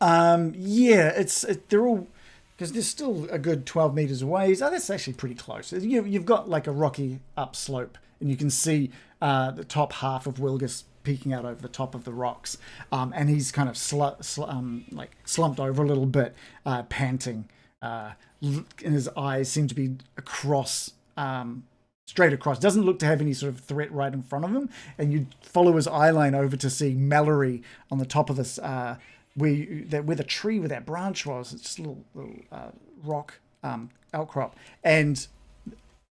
Yeah, they're all, because they're still a good 12 meters away. So that's actually pretty close. You've got like a rocky upslope, and you can see the top half of Wilgus peeking out over the top of the rocks. And he's kind of slumped over a little bit, panting. And his eyes seem to be across, straight across. Doesn't look to have any sort of threat right in front of him. And you follow his eye line over to see Mallory on the top of this, where the tree where that branch was. It's just a little rock outcrop. And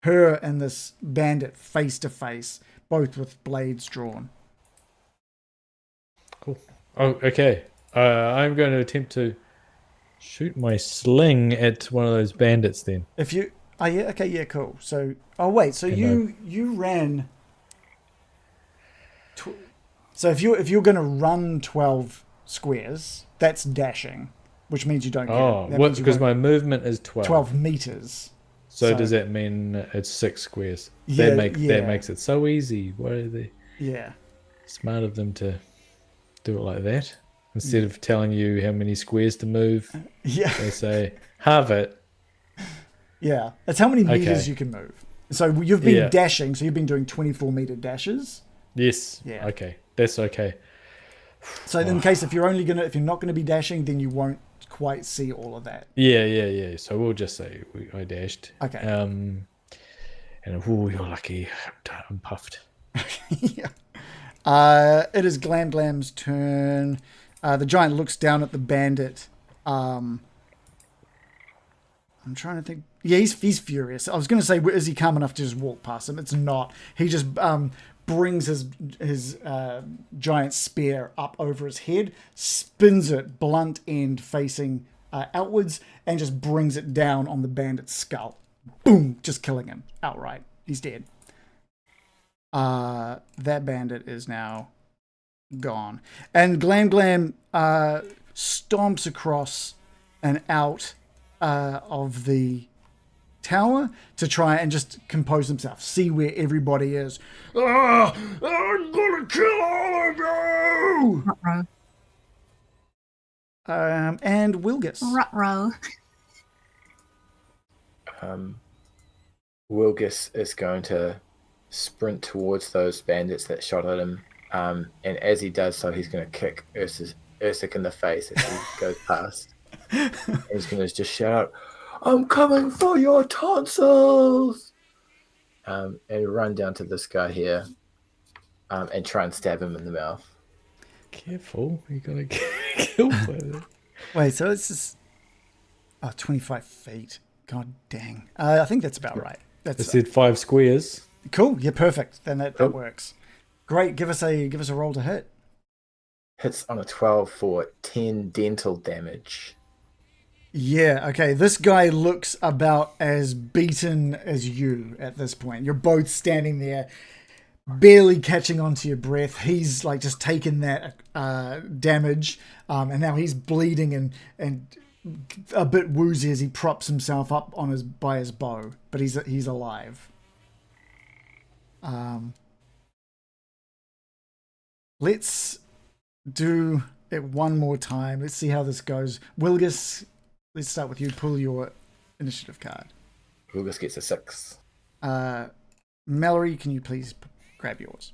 her and this bandit face to face, both with blades drawn. Cool. Oh, okay. I'm going to attempt to shoot my sling at one of those bandits then. If you... Oh, yeah, okay, yeah, cool. So, you ran... So if you're going to run 12 squares, that's dashing, which means you don't get it. Oh, because my movement is 12. 12 meters. So does that mean it's 6 squares? Yeah, that makes it so easy. Why are they smart of them to do it like that? Instead of telling you how many squares to move, they say, halve it. Yeah, that's how many meters you can move. So you've been dashing, so you've been doing 24-meter dashes. Yes. Yeah. Okay, that's okay. So in case if you're not gonna be dashing, then you won't quite see all of that. Yeah. So we'll just say I dashed. Okay. And you're lucky. I'm puffed. Yeah. It is Glam Glam's turn. The giant looks down at the bandit. I'm trying to think. Yeah, he's furious. I was going to say, is he calm enough to just walk past him? It's not. He just brings his giant spear up over his head, spins it blunt end facing outwards, and just brings it down on the bandit's skull. Boom! Just killing him outright. He's dead. That bandit is now gone. And Glam Glam stomps across and out of the tower to try and just compose himself, see where everybody is. I'm gonna kill all of you! Ruh-roh. And Wilgus. Ruh-roh. Wilgus is going to sprint towards those bandits that shot at him. And as he does so, he's going to kick Ursik in the face as he goes past. And he's going to just shout out, "I'm coming for your tonsils!" And run down to this guy here and try and stab him in the mouth. Careful, you're going to get killed by that. Wait, so it's just 25 feet. God dang. I think that's about right. I said 5 squares. Cool. Yeah, perfect. Then that works. Great. Give us a roll to hit. Hits on a 12 for 10 dental damage. Yeah, okay. This guy looks about as beaten as you at this point. You're both standing there, barely catching onto your breath. He's like just taken that damage, and now he's bleeding and a bit woozy as he props himself up by his bow, but he's alive. Let's do it one more time. Let's see how this goes. Wilgus, let's start with you. Pull your initiative card. Wilgus gets a 6. Mallory, can you please grab yours?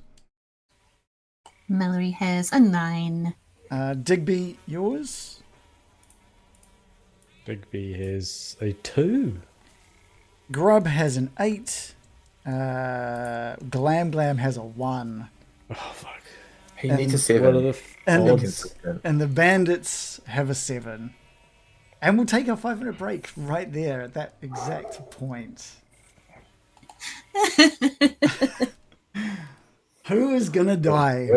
Mallory has a 9. Digby, yours? Digby has a 2. Grub has an 8. Glam has a 1. Oh, fuck. He needs a What are 7. the And odds? And the bandits have a 7. And we'll take our 5-minute break right there at that exact point. Who is gonna die?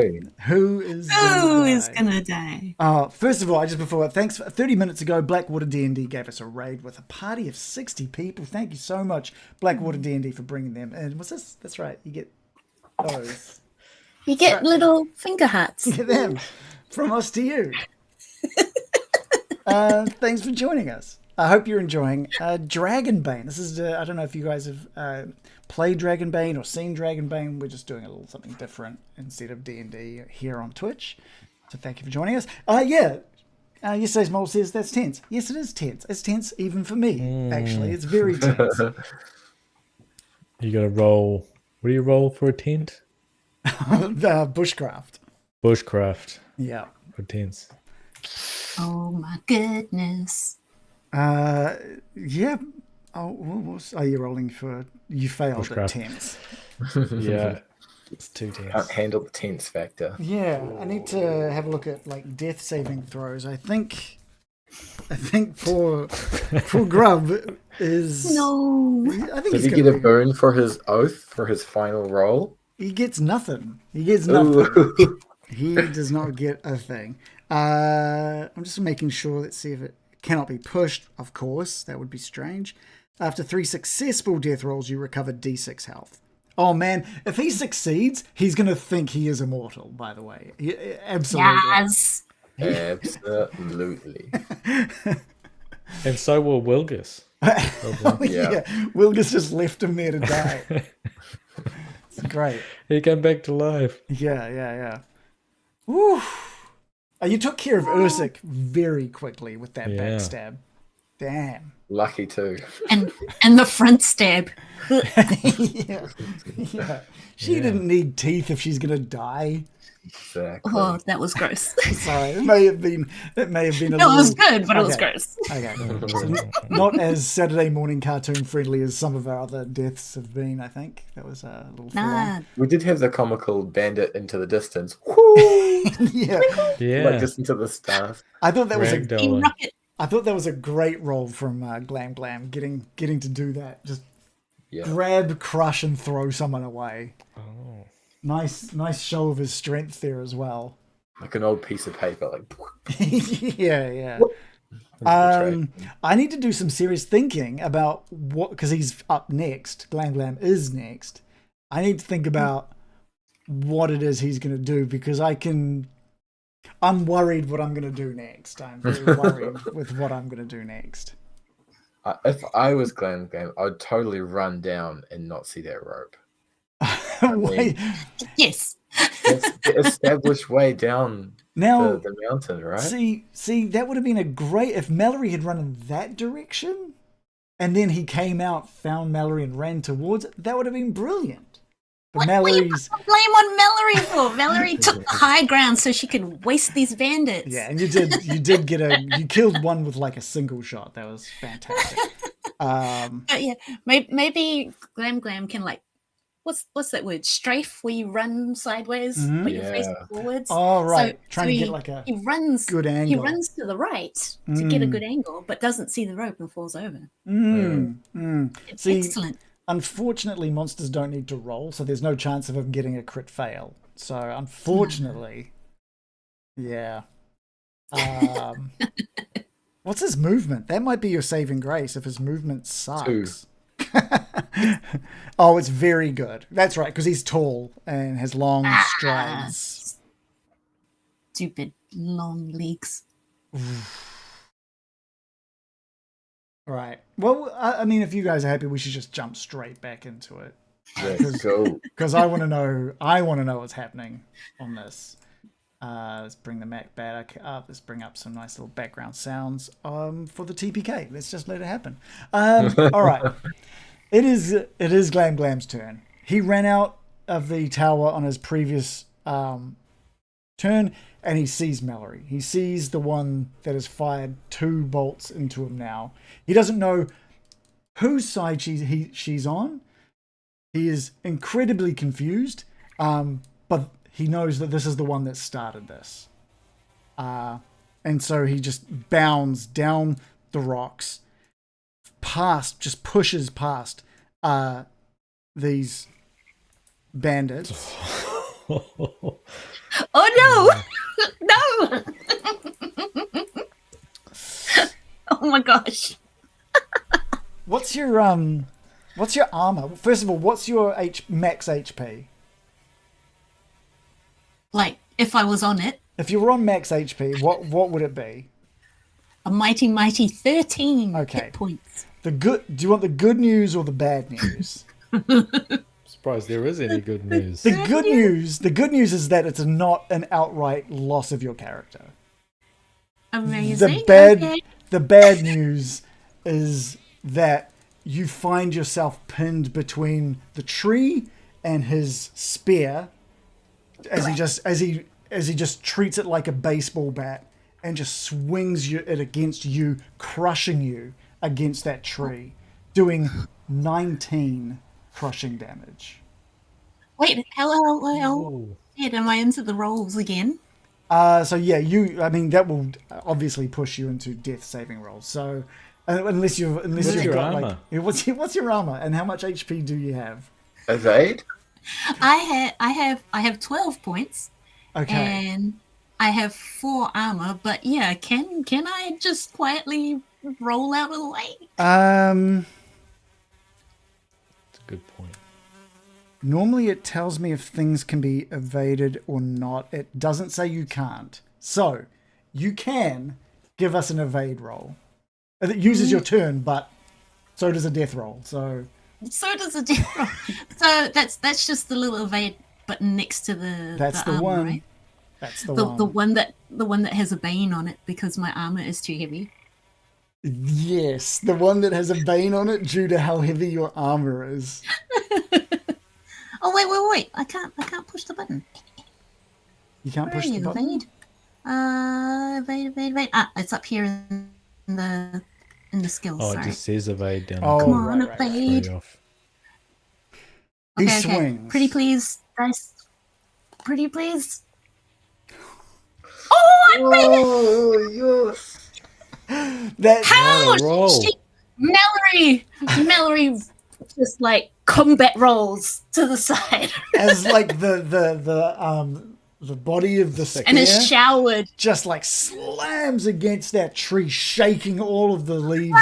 Who is gonna die? First of all, thanks. 30 minutes ago, Blackwater D&D gave us a raid with a party of 60 people. Thank you so much, Blackwater D&D, for bringing them. And what's this? That's right. You get those. You get little finger hearts. You get them from us to you. Thanks for joining us. I hope you're enjoying Dragonbane. This is I don't know if you guys have played Dragonbane or seen Dragonbane. We're just doing a little something different instead of D&D here on Twitch. So thank you for joining us. Yesterday's mole says that's tense. Yes, it is tense. It's tense even for me, actually. It's very tense. You gotta roll. What do you roll for a tent? Bushcraft. Bushcraft. Yeah. For tents. Oh my goodness. Yeah. Oh, what are you rolling for? You failed at Bushcraft. tense. Yeah. It's 2 Can't tents. handle the tense factor. Yeah, I need to have a look at like death saving throws. I think poor Grub is No. I think Does he's he get a gonna burn for his oath for his final roll? he gets nothing. He gets nothing. Ooh. He does not get a thing. I'm just making sure. Let's see if it cannot be pushed. Of course, that would be strange. After 3 successful death rolls, you recover D6 health. Oh man, if he succeeds, he's going to think he is immortal, by the way. Absolutely. Yes. Absolutely. And so will Wilgus. Oh, Yeah. yeah. Wilgus just left him there to die. It's great. He came back to life. Yeah. Woo. You took care of Ursik very quickly with that Yeah. backstab. Damn. Lucky too. And the front stab. yeah. She didn't need teeth if she's gonna die. Exactly. Oh, that was gross. Sorry, it may have been a No, little. it was good, but it was Okay. gross. Okay, so not as Saturday morning cartoon friendly as some of our other deaths have been. I think that was a little full Nah. on. We did have the comical bandit into the distance. Yeah, Yeah. Like just into the stars. I thought that was a. Ragdolling. Rocket. I thought that was a great role from Glam, getting to do that. Just Yeah. grab, crush, and throw someone away. Oh. Nice show of his strength there as well. Like an old piece of paper. Like yeah. betrayed. I need to do some serious thinking about what, because he's up next. Glam is next. I need to think about what it is he's going to do, because I'm worried what I'm going to do next. I'm very worried with what I'm going to do next. If I was Glam, I'd totally run down and not see that rope. Wait, Yes. That's the established way down now, the mountain, right? see, that would have been a great, if Mallory had run in that direction, and then he came out, found Mallory, and ran towards it. That would have been brilliant. But What are you Mallory's, putting blame on Mallory for? Mallory took the high ground so she could waste these bandits. yeah, and you did you killed one with like a single shot. That was fantastic. But yeah, maybe Glam can like, what's that word? Strafe, where you run sideways, Mhm. but you're facing Yeah. forwards. Oh, right. So Trying to get he- like a he runs good He angle. runs to the right to get a good angle, but doesn't see the rope and falls over. It's See, excellent. unfortunately, monsters don't need to roll, so there's no chance of him getting a crit fail. So, unfortunately, yeah. What's his movement? That might be your saving grace if his movement sucks. Oh, it's very good. That's right, because he's tall and has long Ah. strides. Stupid long legs. Right. Well, I mean, if you guys are happy, we should just jump straight back into it. Let's go. Because I want to know. I want to know what's happening on this. Let's bring the Mac back up. Let's bring up some nice little background sounds for the TPK. Let's just let it happen. All right. It is Glam Glam's turn. He ran out of the tower on his previous turn, and he sees Mallory. He sees the one that has fired 2 bolts into him now. He doesn't know whose side she's on. He is incredibly confused, but he knows that this is the one that started this. And so he just bounds down the rocks, just pushes past these bandits. Oh no! No! Oh my gosh. What's your armor? First of all, what's your max HP? Like, if I was on it, If you were on max HP, what would it be? a mighty 13 Okay. hit points. Do you want the good news or the bad news? Surprised there is any good news. The good news is that it's not an outright loss of your character. Amazing. The Okay. bad news is that you find yourself pinned between the tree and his spear as he just treats it like a baseball bat and just swings it against you, crushing you against that tree, doing 19 crushing damage. Wait, hello. Oh. Wait, am I into the rolls again? So yeah, that will obviously push you into death saving rolls. So unless you've your got armor? like what's your armor and how much HP do you have? Evade? I have 12 points. Okay. And I have 4 armor, but yeah, can I just quietly roll out of the way? That's a good point. Normally it tells me if things can be evaded or not. It doesn't say you can't. So you can give us an evade roll. It uses your turn, but so does a death roll. So does a death roll. So that's just the little evade button next to the that's the armor, one. right? That's the The one. one that has a bane on it because my armor is too heavy. Yes, the one that has a bane on it due to how heavy your armor is. Oh wait! I can't push the button. You can't Where push are the you? button. Evade. Ah, it's up here in the skills. Oh, it sorry. just says evade down Oh, the Come corner. on, right. evade. Throw you off. He Okay. swings. Pretty please, guys. Pretty please. Oh, I made it! Oh, yes. That How? What a roll. Mallory just like combat rolls to the side as like the body of the spear and is showered. just like slams against that tree, shaking all of the leaves.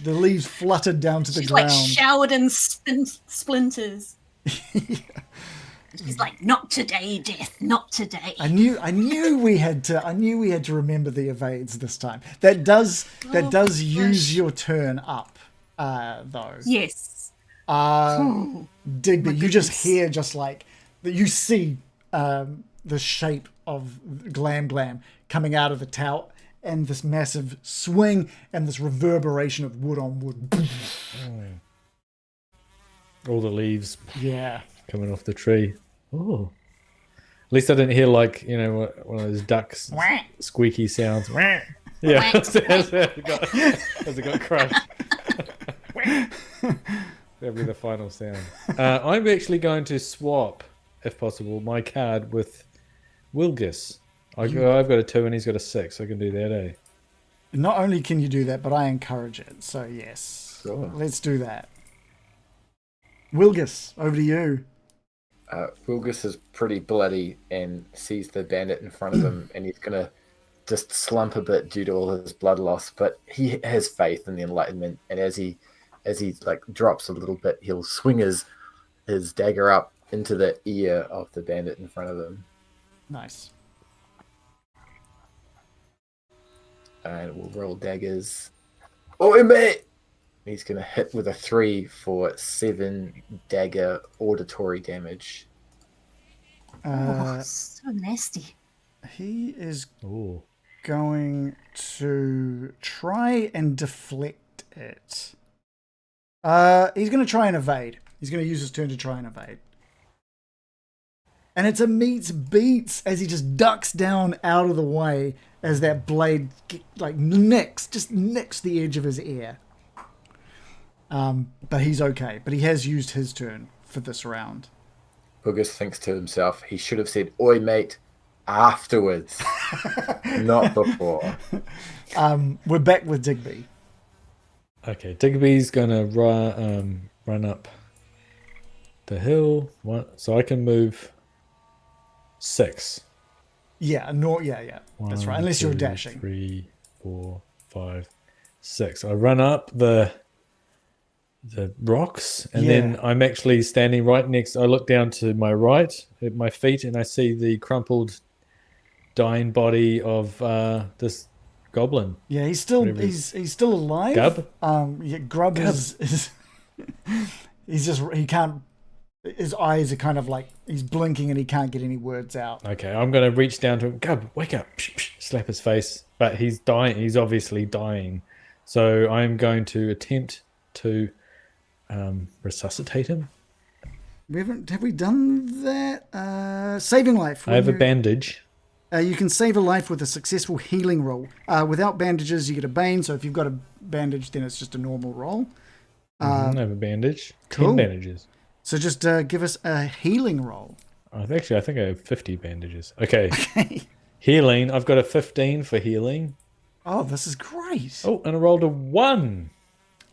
The leaves fluttered down to the She's ground. like showered in splinters. She's like, not today, Death, not today. I knew we had to remember the evades this time. That does use your turn up, though. Yes. Digby, you just goodness. hear you see the shape of Glam coming out of the tower and this massive swing and this reverberation of wood on wood. All the leaves Yeah. coming off the tree. Oh. At least I didn't hear one of those ducks squeaky sounds. Yeah, as it got crushed. That'll be the final sound. I'm actually going to swap, if possible, my card with Wilgus. I've got a 2 and he's got a 6. I can do that, eh? Not only can you do that, but I encourage it. So yes, Sure. let's do that. Wilgus, over to you. Wilgus is pretty bloody and sees the bandit in front of him, and he's gonna just slump a bit due to all his blood loss. But he has faith in the Enlightenment, and as he as he like drops a little bit, he'll swing his dagger up into the ear of the bandit in front of him. Nice. And we'll roll daggers. Oh, mate! He's going to hit with a 3 for 7 dagger auditory damage. So nasty. He is Ooh. going to try and deflect it. He's going to try and evade. He's going to use his turn to try and evade. And it's a meets beats as he just ducks down out of the way as that blade like nicks the edge of his ear. But he's okay. But he has used his turn for this round. Bogus thinks to himself, he should have said, "Oi, mate," afterwards, not before. We're back with Digby. Okay, Digby's gonna run up the hill. So I can move 6. Yeah, that's right. Unless you're dashing. 3, 4, 5, 6. I run up the rocks, and then I'm actually standing right next. I look down to my right at my feet, and I see the crumpled, dying body of this goblin. Yeah, he's still alive. Gub? Grub is he can't. His eyes are kind of like he's blinking and he can't get any words out. Okay, I'm gonna reach down to him. Gub, wake up! Slap his face, but he's dying. He's obviously dying, so I'm going to attempt to resuscitate him. Have we done that? Saving life. I have a bandage. You can save a life with a successful healing roll. Without bandages, you get a bane. So if you've got a bandage, then it's just a normal roll. I have a bandage. Cool. 10 bandages. So just give us a healing roll. I think I have 50 bandages. Okay. Healing. I've got a 15 for healing. Oh, this is great. Oh, and I rolled a 1.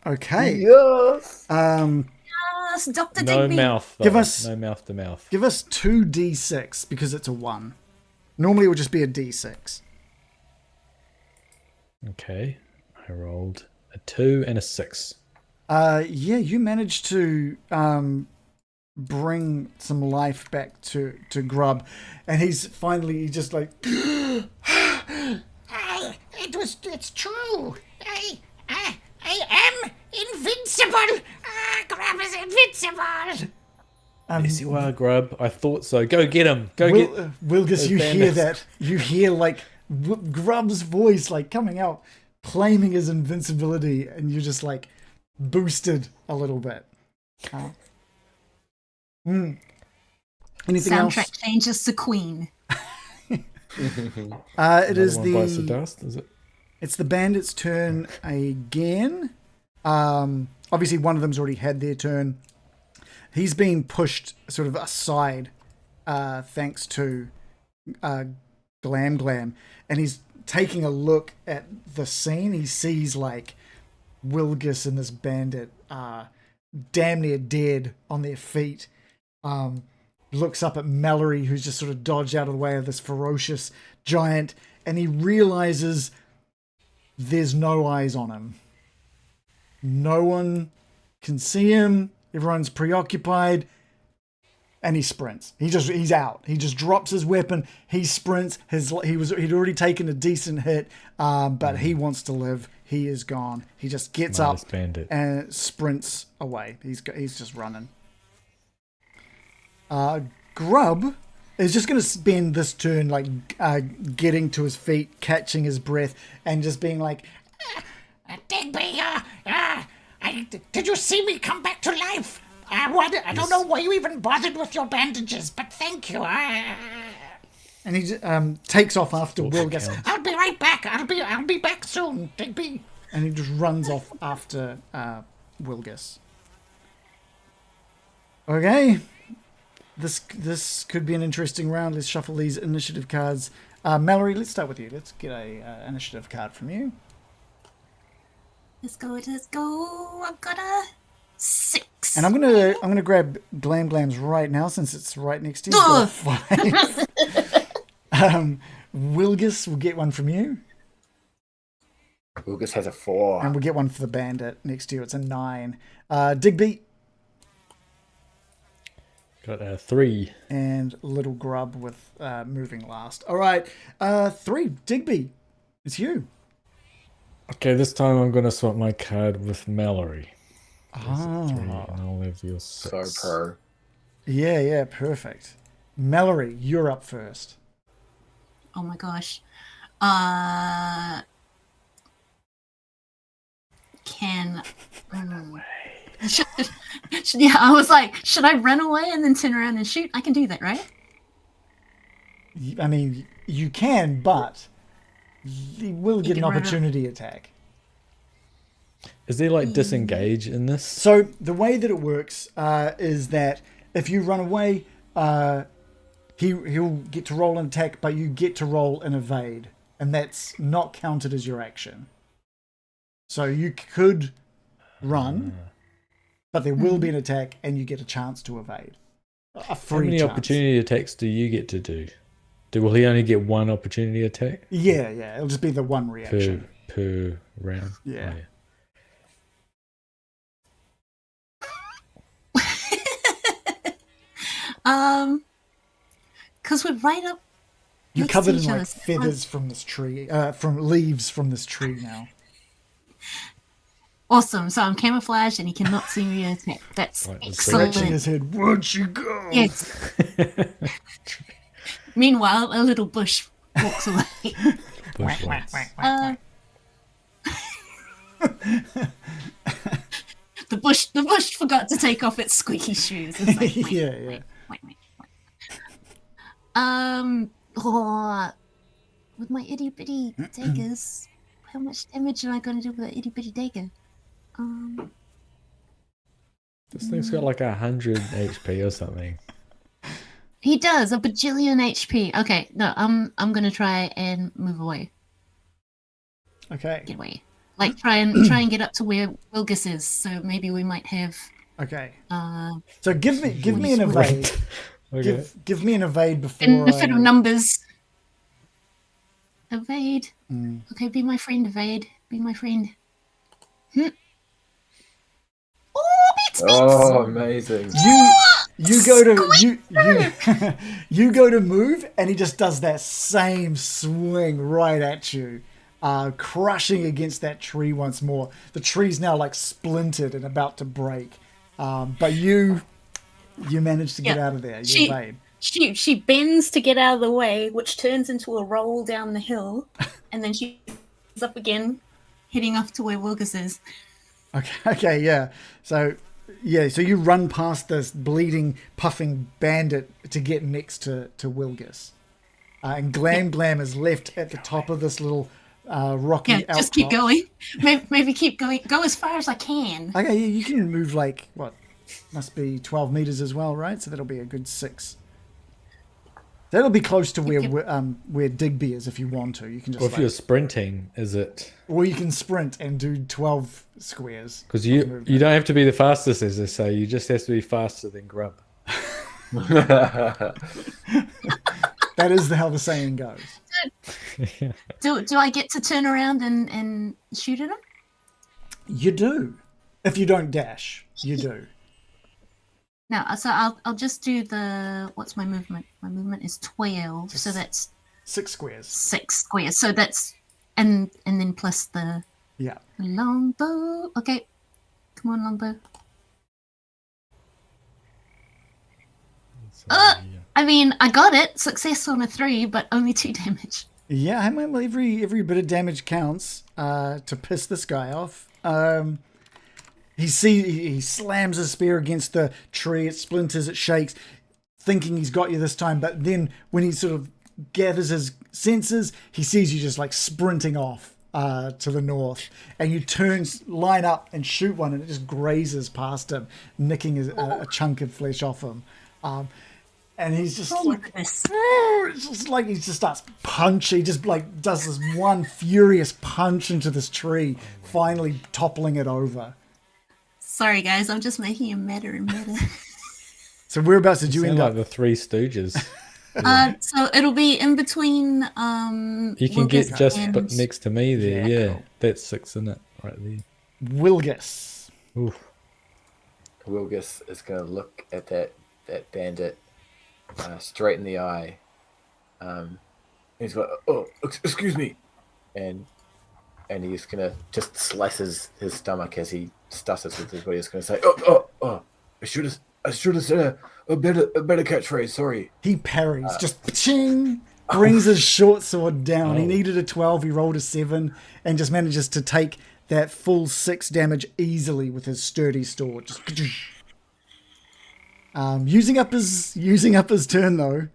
Okay. Yes. Yes, Dr. No Digby. mouth. Though. No mouth to mouth. Give us 2d6 because it's a 1. Normally it would just be a d6. Okay. I rolled a 2 and a 6. You managed to bring some life back to Grub, and he's just like it's true. I am invincible. Grub is invincible. Yes, you are, Grub. I thought so. Go get him. Wilgus, you bandits. hear that? You hear like Grub's voice like coming out, claiming his invincibility, and you're just like boosted a little bit. Anything Soundtrack else? changes to Queen. It is Bites the dust, is it? It's the bandits' turn again. Obviously, one of them's already had their turn. He's been pushed sort of aside, thanks to Glam, and he's taking a look at the scene. He sees like Wilgus and this bandit damn near dead on their feet. Looks up at Mallory, who's just sort of dodged out of the way of this ferocious giant, and he realizes there's no eyes on him. No one can see him. Everyone's preoccupied, and he sprints. He's out. He just drops his weapon. He sprints. He'd already taken a decent hit, but he wants to live. He is gone. He just gets up and sprints away. He's just running. Grub is just going to spend this turn like getting to his feet, catching his breath, and just being like, Digby, did you see me come back to life? I don't know why you even bothered with your bandages, but thank you. And he takes off after Wilgus. I'll be right back. I'll be back soon, Digby. And he just runs off after Wilgus. Okay. This could be an interesting round. Let's shuffle these initiative cards. Mallory, let's start with you. Let's get a initiative card from you. Let's go. I've got a 6. And I'm gonna grab Glam's right now since it's right next to you. Got a 5. Wilgus will get one from you. Lucas has a 4. And we get one for the bandit next to you. It's a 9. Digby. Got a 3. And Little Grub with moving last. All right. 3. Digby. It's you. Okay, this time I'm going to swap my card with Mallory. Ah. 3, and I'll have your 6. So pro. Yeah, perfect. Mallory, you're up first. Oh my gosh. Yeah, I was like, should I run away and then turn around and shoot? I can do that, right? I mean, you can, but you will get an can run up. opportunity attack. Is there like disengage in this? So the way that it works is that if you run away, he'll get to roll an attack, but you get to roll an evade, and that's not counted as your action. So you could run, but there will be an attack, and you get a chance to evade. A free How many chance. opportunity attacks do you get to do? Will he only get one opportunity attack Yeah, it'll just be the one reaction. per round? Yeah. Because we're right up. You're next covered to in each like other. feathers from this tree, from leaves from this tree now. Awesome. So I'm camouflaged and he cannot see me attack. That's Right, let's excellent. Scratching his head, where'd you go? Yes. Meanwhile, a little bush walks away. Bush lights. The bush forgot to take off its squeaky shoes. It's like, wait, Yeah. wait. With my itty bitty daggers, how much damage am I going to do with an itty bitty dagger? This thing's got like 100 HP or something. He does a bajillion HP. Okay, no, I'm gonna try and move away. Okay. Get away. Like try and get up to where Wilgus is. So maybe we might have. Okay. So give me an evade. Okay. Give me an evade before. Benefit of numbers. Evade. Okay, be my friend. Evade. Be my friend. Oh, beats. Oh, amazing. You go to you go to move, and he just does that same swing right at you, crushing against that tree once more. The tree's now like splintered and about to break, but you manage to get out of there. You evade. She bends to get out of the way, which turns into a roll down the hill, and then she's up again, heading off to where Wilgus is. Okay, yeah. So you run past this bleeding, puffing bandit to get next to Wilgus. And Glam is left at the top of this little rocky outcrop. Just keep going. Maybe keep going. Go as far as I can. Okay, yeah, you can move like, what, must be 12 meters as well, right? So that'll be a good 6. That'll be close to where Digby is if you want to. You can just. Or if you're sprinting, is it? Or you can sprint and do 12 squares. Because you don't have to be the fastest, as they say. You just have to be faster than Grub. That is how the saying goes. Do I get to turn around and shoot at him? You do. If you don't dash, you do. No, so I'll just do the. What's my movement? My movement is 12, so that's 6 squares. 6 squares. So that's and then plus the longbow. Okay, come on, longbow. I mean, I got it. Success on a 3, but only 2 damage. Yeah, I mean, every bit of damage counts to piss this guy off. He slams his spear against the tree. It splinters. It shakes, thinking he's got you this time. But then when he sort of gathers his senses, he sees you just like sprinting off to the north, and you line up and shoot one, and it just grazes past him, nicking a chunk of flesh off him. And he's just it's just like he just starts punching. He just like does this one furious punch into this tree, finally toppling it over. Sorry, guys, I'm just making him madder and madder. So whereabouts did you end like up? the Three Stooges. So it'll be in between. You can Wilgus get just and... but next to me there. Yeah, Yeah, cool. that's 6, isn't it? Right there. Wilgus. Oof. Wilgus is going to look at that bandit straight in the eye. He's like, "Oh, excuse me," and he's going to just slice his stomach as he stutters with his body. He's going to say, "Oh, I should have said a better catchphrase. Sorry." He parries, just ching, brings his short sword down. He needed a 12, he rolled a 7, and just manages to take that full 6 damage easily with his sturdy sword. Just using up his turn though.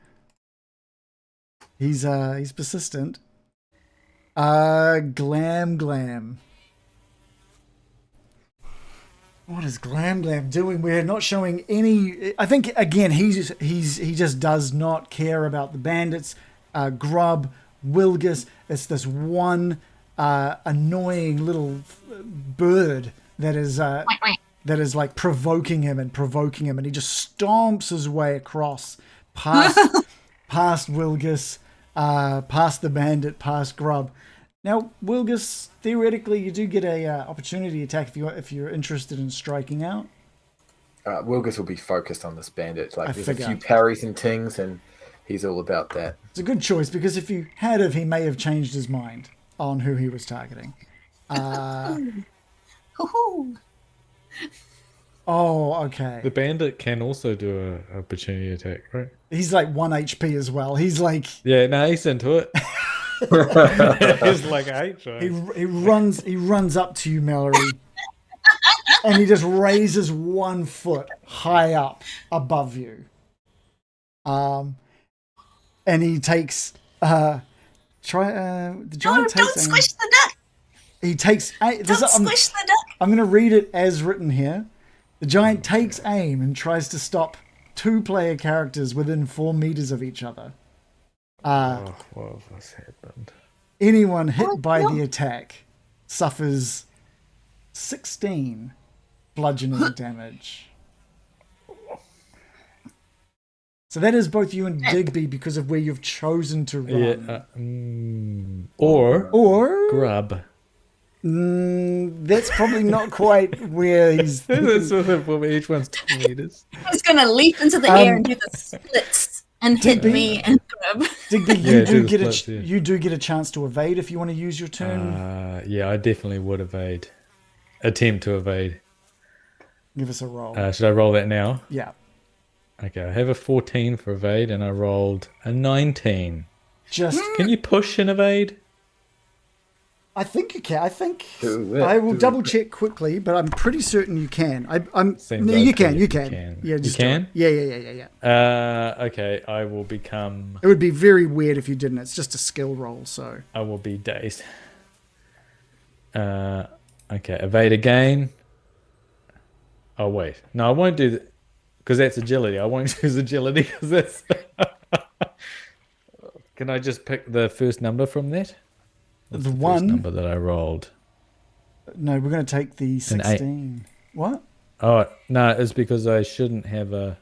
He's persistent. Glam. What is Glam doing? We're not showing any. I think again he just does not care about the bandits. Grub, Wilgus. It's this one annoying little bird that is like provoking him, and he just stomps his way across past Wilgus, past the bandit, past Grub. Now, Wilgus, theoretically, you do get a opportunity attack if you're interested in striking out. Wilgus will be focused on this bandit. Like, there's figure. a few parries and tings, and he's all about that. It's a good choice, because if you had he may have changed his mind on who he was targeting. Hoo-hoo. Oh, okay. The bandit can also do a opportunity attack, right? He's like 1 HP as well. He's like... Yeah, no, he's into it. He's like 8, right? He runs up to you, Mallory, and he just raises 1 foot high up above you. And he takes the giant Don't takes squish the duck. he takes Don't squish the duck. I'm going to read it as written here. The giant takes aim and tries to stop 2 player characters within 4 meters of each other. What has happened? Anyone hit by the attack suffers 16 bludgeoning damage. So that is both you and Digby because of where you've chosen to run. Or Grub. That's probably not quite where he's That's sort of each one's 2 meters. I was going to leap into the air and do the splits and hit me and Grub. Digby, Yeah, you do get a chance to evade if you want to use your turn. Yeah, I definitely would evade. Attempt to evade. Give us a roll. Should I roll that now? Yeah. Okay, I have a 14 for evade and I rolled a 19. Just Can you push and evade? I think you can. I think Do it, I will do double it. check quickly, but I'm pretty certain you can. Seems No, you okay can. if You you can. can. Yeah, You just do can? it. Yeah. Okay, I will become... It would be very weird if you didn't. It's just a skill roll, so. I will be dazed. Okay, evade again. Oh, wait. No, I won't do that, because that's agility. I won't choose agility, because that's... Can I just pick the first number from that? What's The first one. number that I rolled? No, we're going to take the An 16. What? Oh, no, it's because I shouldn't have a...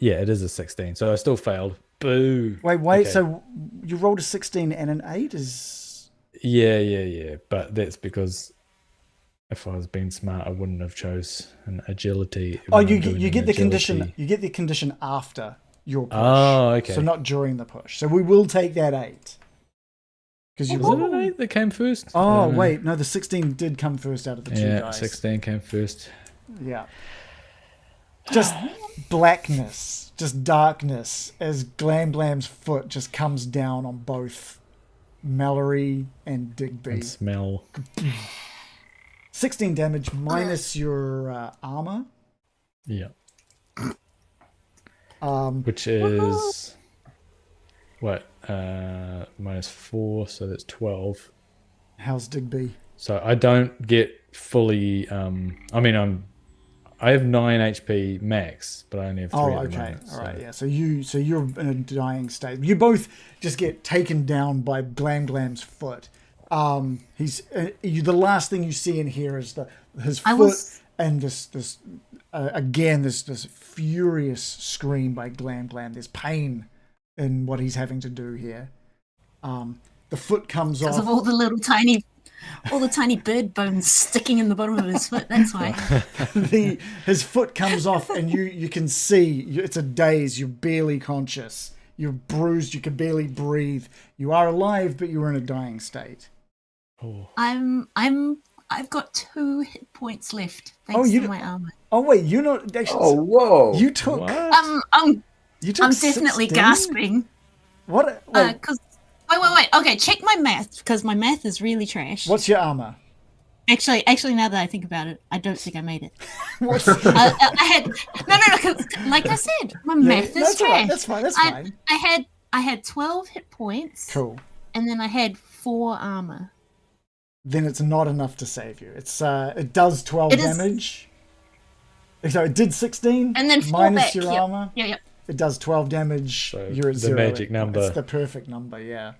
Yeah, it is a 16, so I still failed. Boo. Wait. Okay. So you rolled a 16 and an 8 is. Yeah. But that's because if I was being smart, I wouldn't have chose an agility. Oh, when you I'm get doing you an get the condition. agility. You get the condition after your push. Oh, okay. So not during the push. So we will take that 8. Because you. Was it an 8 that came first? I Oh don't know. wait, no, the 16 did come first out of the 2 Yeah, dice. 16 came first. Yeah. Just blackness, just darkness as Glam's foot just comes down on both Mallory and Digby. And smell. 16 damage minus your armor. Yeah. Which is what? -4, so that's 12. How's Digby? So I don't get fully. I mean, I have 9 HP max, but I only have 3 Oh, at the okay. moment, All right, so- yeah. So you're in a dying state. You both just get taken down by Glam's foot. He's the last thing you see and hear is his I foot was- and this again, this furious scream by Glam Glam. There's pain in what he's having to do here. The foot comes Because off. of all the tiny bird bones sticking in the bottom of his foot. That's why. His foot comes off, and you can see it's a daze. You're barely conscious. You're bruised. You can barely breathe. You are alive, but you're in a dying state. Oh. I've got 2 hit points left thanks to my armor. Oh wait, you're not actually. Oh, whoa! You took. What? You took I'm definitely 16? gasping. What? Wait, Because wait. Okay, check my math because my math is really trash. what's your armor? Actually, now that I think about it, I don't think I made it. What's I had no. 'Cause like I said, my math is that's all trash. right, that's fine. That's fine. I had 12 hit points. Cool. And then I had 4 armor. Then it's not enough to save you. It does 12 It is- damage. So it did 16 And then 4 minus back. your Yep. armor. Yep. It does 12 damage. So You're at the 0. magic number. It's the perfect number. Yeah.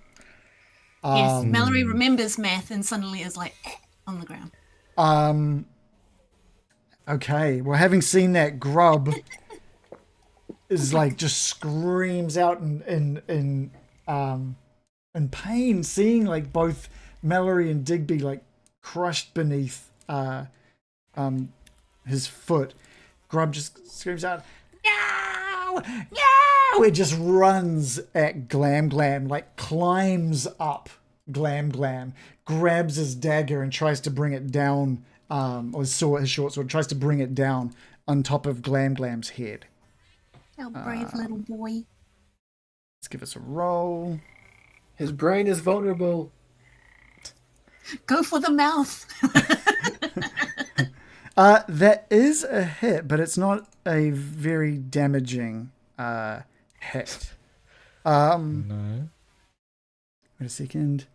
Yes. Mallory remembers math and suddenly is like on the ground. Okay. Well, having seen that, Grub is like just screams out in pain, seeing like both Mallory and Digby like crushed beneath his foot. Grub just screams out, "No! No!" It just runs at Glam Glam, like climbs up Glam Glam, grabs his dagger and tries to bring it down, or his short sword, tries to bring it down on top of Glam Glam's head. Oh, brave little boy. Let's give us a roll. His brain is vulnerable. Go for the mouth. That is a hit, but it's not a very damaging hit. No. Wait a second.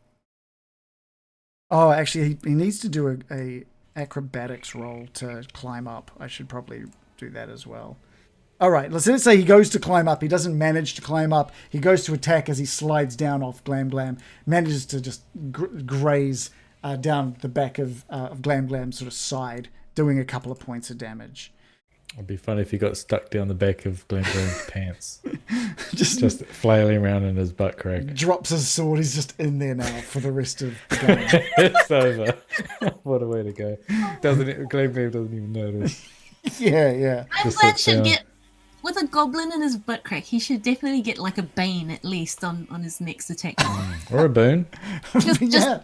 Oh, actually, he needs to do a acrobatics roll to climb up. I should probably do that as well. All right, let's say he goes to climb up. He doesn't manage to climb up. He goes to attack as he slides down off Glam Glam. Manages to just graze down the back of Glam Glam's sort of side, doing a couple of points of damage. It'd be funny if he got stuck down the back of Glen Glen's pants. Just flailing around in his butt crack. drops his sword. He's just in there now for the rest of the game. It's over. What a way to go. Glen Glen doesn't even notice. Yeah. I'm Just glad sits should down. get with a goblin in his butt crack. He should definitely get like a bane at least on his next attack. Or a boon. just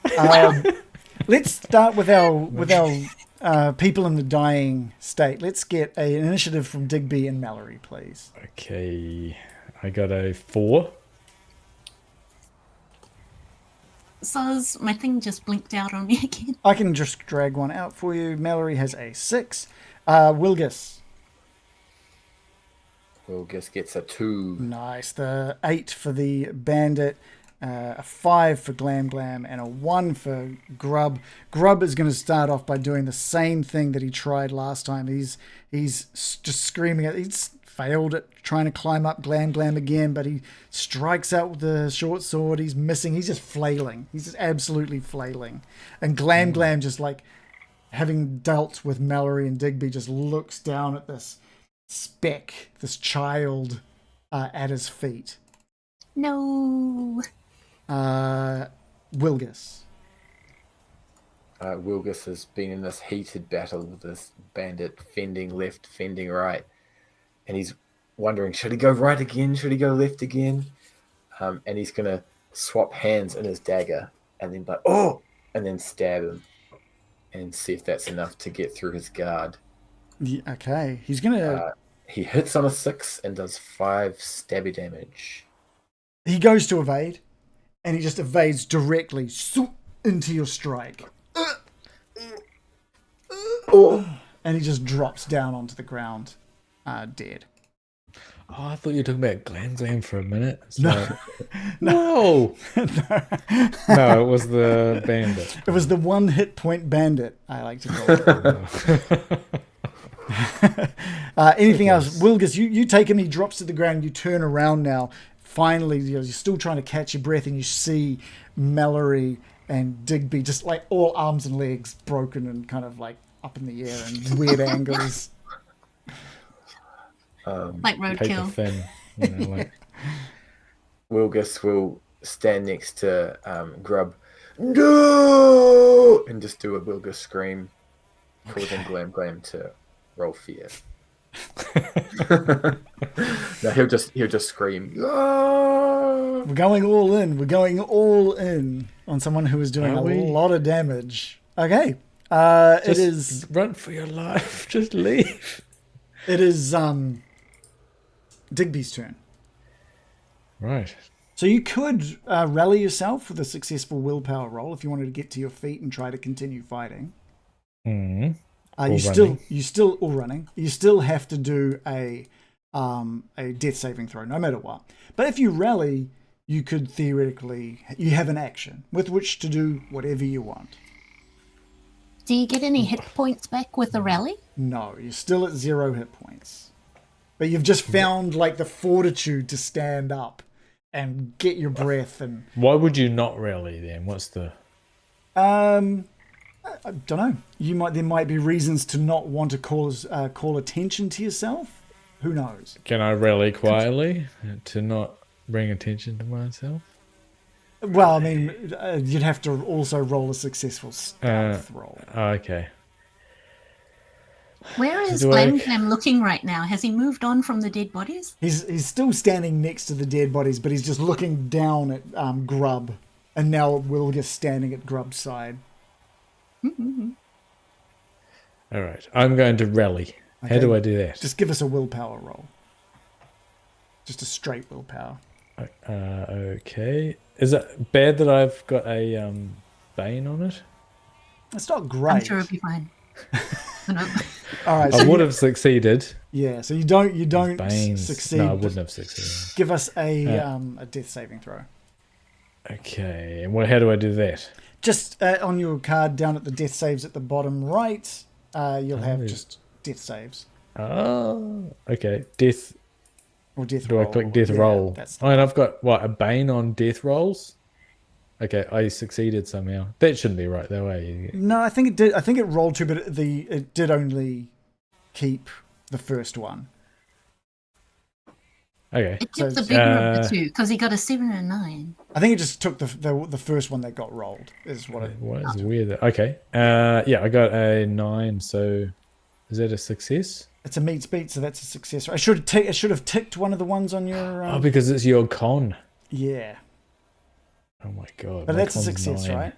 Yeah. Let's start with our people in the dying state. Let's get an initiative from Digby and Mallory, please. Okay. I got a 4. So my thing just blinked out on me again. I can just drag one out for you. Mallory has a 6. Wilgus. Wilgus gets a 2. Nice. The 8 for the bandit, a 5 for Glam Glam, and a 1 for Grub. Grub is going to start off by doing the same thing that he tried last time. He's just screaming at. He's failed at trying to climb up Glam Glam again, but he strikes out with the short sword. He's missing. He's just flailing. He's just absolutely flailing. And Glam Glam, just like having dealt with Mallory and Digby, just looks down at this speck, this child at his feet. No. Wilgus. Wilgus has been in this heated battle with this bandit, fending left, fending right. And he's wondering, should he go right again? Should he go left again? And he's going to swap hands in his dagger and then and then stab him and see if that's enough to get through his guard. Yeah, okay. He's going to... He hits on a 6 and does 5 stabby damage. He goes to evade, and he just evades directly into your strike. And he just drops down onto the ground, dead. Oh, I thought you were talking about Glen Glen for a minute. It's No. like, no. No, it was the bandit. It was the one hit point bandit, I like to call it. Anything else? Wilgus, you take him, he drops to the ground, you turn around now. Finally, you're still trying to catch your breath, and you see Mallory and Digby just like all arms and legs broken and kind of like up in the air in weird angles. Like Paper roadkill. thin. You know, like, Wilgus will stand next to Grub. No! And just do a Wilgus scream, causing Glam to roll fear. No, he'll just scream. "Ah!" We're going all in. We're going all in on someone who is doing Are a we? lot of damage. Okay. It just is. run for your life. Just leave. It is Digby's turn. Right. So you could rally yourself with a successful willpower roll if you wanted to get to your feet and try to continue fighting. Mm. You still all running. You still have to do a death saving throw, no matter what. But if you rally, you could theoretically you have an action with which to do whatever you want. Do you get any hit points back with a rally? No, you're still at 0 hit points. But you've just found like the fortitude to stand up and get your breath and Why would you not rally then? What's the... I don't know. There might be reasons to not want to call attention to yourself. Who knows? Can I rally quietly to not bring attention to myself? Well, I mean, you'd have to also roll a successful stealth roll. Okay. Where is Do I- Glam looking right now? Has he moved on from the dead bodies? He's still standing next to the dead bodies, but he's just looking down at Grub, and now Wilgus standing at Grub's side. All right. I'm going to rally. How Okay. do I do that? Just give us a willpower roll. Just a straight willpower. Okay. Is it bad that I've got a Bane on it? It's not great. I'm sure it'll be fine. No. All right. I So would have succeeded. yeah. So you don't Banes. succeed. No, I wouldn't have succeeded. Give us a death saving throw. Okay. And how do I do that? Just on your card down at the death saves at the bottom right, you'll have just death saves Oh, okay. Death. or death Do roll. I click death Yeah, roll? That's Oh, and I've got what, a Bane on death rolls? Okay, I succeeded somehow. That shouldn't be right though, eh? No, I think it did. I think it rolled two, but it did only keep the first one. Okay. It took So, the bigger of the two because he got a 7 and a 9. I think it just took the first one that got rolled. Is what it. What is weird? Okay. Yeah, I got a 9. So, is that a success? It's a meets beat, so that's a success. I should have ticked one of the ones on your. Oh, because it's your con. Yeah, Oh my god. but my that's a con's success, 9. right?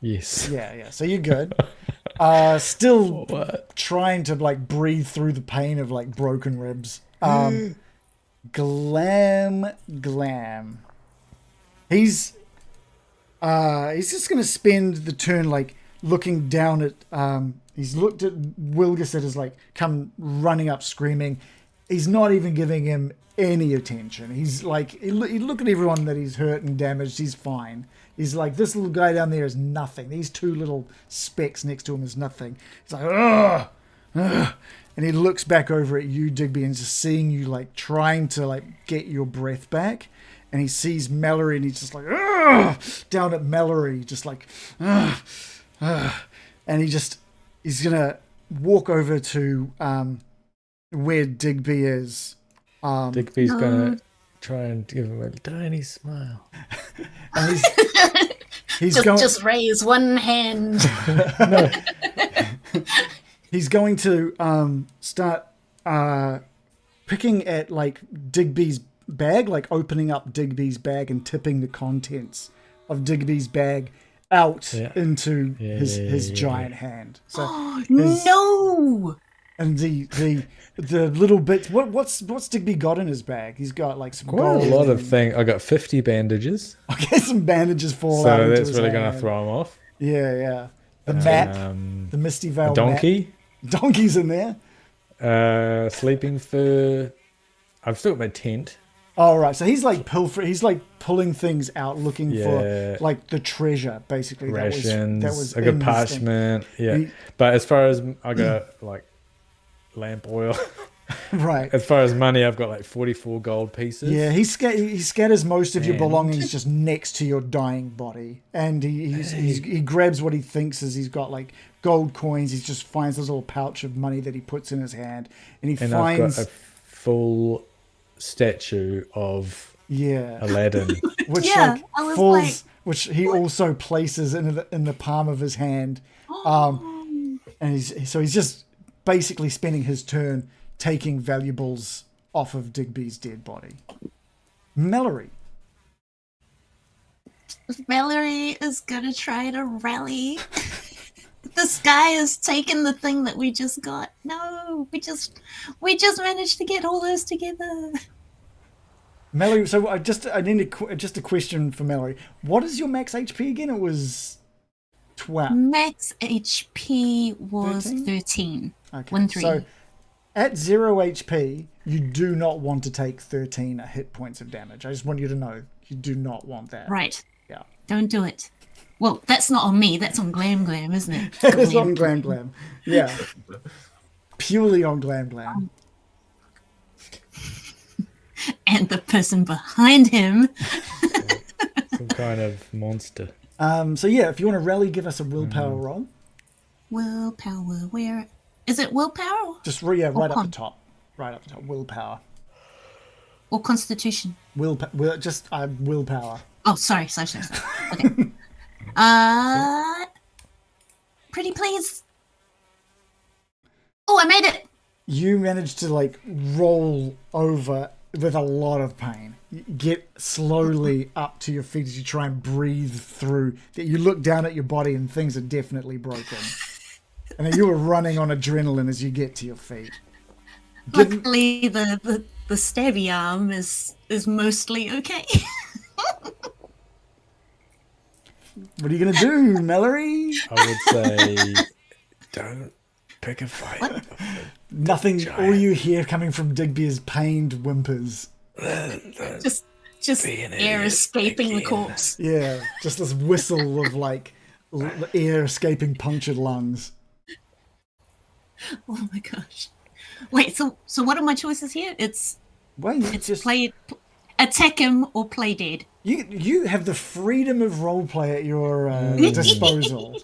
Yes. Yeah. So you're good. Still What? trying to like breathe through the pain of like broken ribs. Glam. He's just gonna spend the turn like looking down at. He's looked at Wilgus that has like come running up screaming. He's not even giving him any attention. He's like he look at everyone that he's hurt and damaged. He's fine. He's like, this little guy down there is nothing. These two little specks next to him is nothing. He's like, ugh, ugh. And he looks back over at you, Digby, and just seeing you like trying to like get your breath back. And he sees Mallory, and he's just like, ugh, down at Mallory, just like, ugh, ugh. And he's gonna walk over to where Digby is. Digby's gonna try and give him a tiny smile. And he's going. Just raise one hand. He's going to start picking at like Digby's bag, like opening up Digby's bag and tipping the contents of Digby's bag out into his giant hand. So No! and the little bits. What's Digby got in his bag? He's got like some Quite gold. a lot of things. I got 50 bandages. Okay, some bandages fall out. So into that's his really hand. gonna throw him off. Yeah. The map, the Misty Vale A donkey. map. Donkey's in there. Sleeping fur. I've still got my tent. Oh, right. So he's like he's like pulling things out, looking Yeah. for like the treasure, basically. Rations. That was I in got this thing. parchment. Yeah. He- But as far as I got like lamp oil, Right. As far as money, I've got like 44 gold pieces. Yeah, he scatters most of your And- belongings just next to your dying body, and he grabs what he thinks is he's got like gold coins. He just finds this little pouch of money that he puts in his hand, and he And finds I've got a full statue of Aladdin. which Yeah, like I was falls, like, which he also places in the palm of his hand, and he's just basically spending his turn taking valuables off of Digby's dead body. Mallory. Valerie is gonna try to rally. This guy has taken the thing that we just got. No, we just managed to get all those together. Mallory, so I need just a question for Mallory. What is your max HP again? It was 12. Max HP was 13. Okay. 1-3. So at 0 HP, you do not want to take 13 hit points of damage. I just want you to know you do not want that. Right. Yeah. Don't do it. Well, that's not on me. That's on Glam Glam, isn't it? It's on Glam Glam. Yeah. Purely on Glam Glam. And the person behind him. Some kind of monster. So yeah, if you want to rally, give us a willpower roll. Willpower. Where is it? Willpower Just right up the con? top. Right up the top. Willpower. or Constitution? Willpower. Oh, sorry. Okay. Pretty please. Oh, I made it. You managed to like roll over with a lot of pain. You get slowly up to your feet as you try and breathe through. That you look down at your body and things are definitely broken. And then you were running on adrenaline as you get to your feet. Luckily, the stabby arm is mostly okay. What are you gonna do, Mallory? I would say, don't pick a fight. Nothing. All you hear coming from Digby is pained whimpers. just air escaping the corpse. Yeah, just this whistle of like air escaping punctured lungs. Oh my gosh! Wait, so what are my choices here? It's just attack him or play dead. You have the freedom of roleplay at your disposal.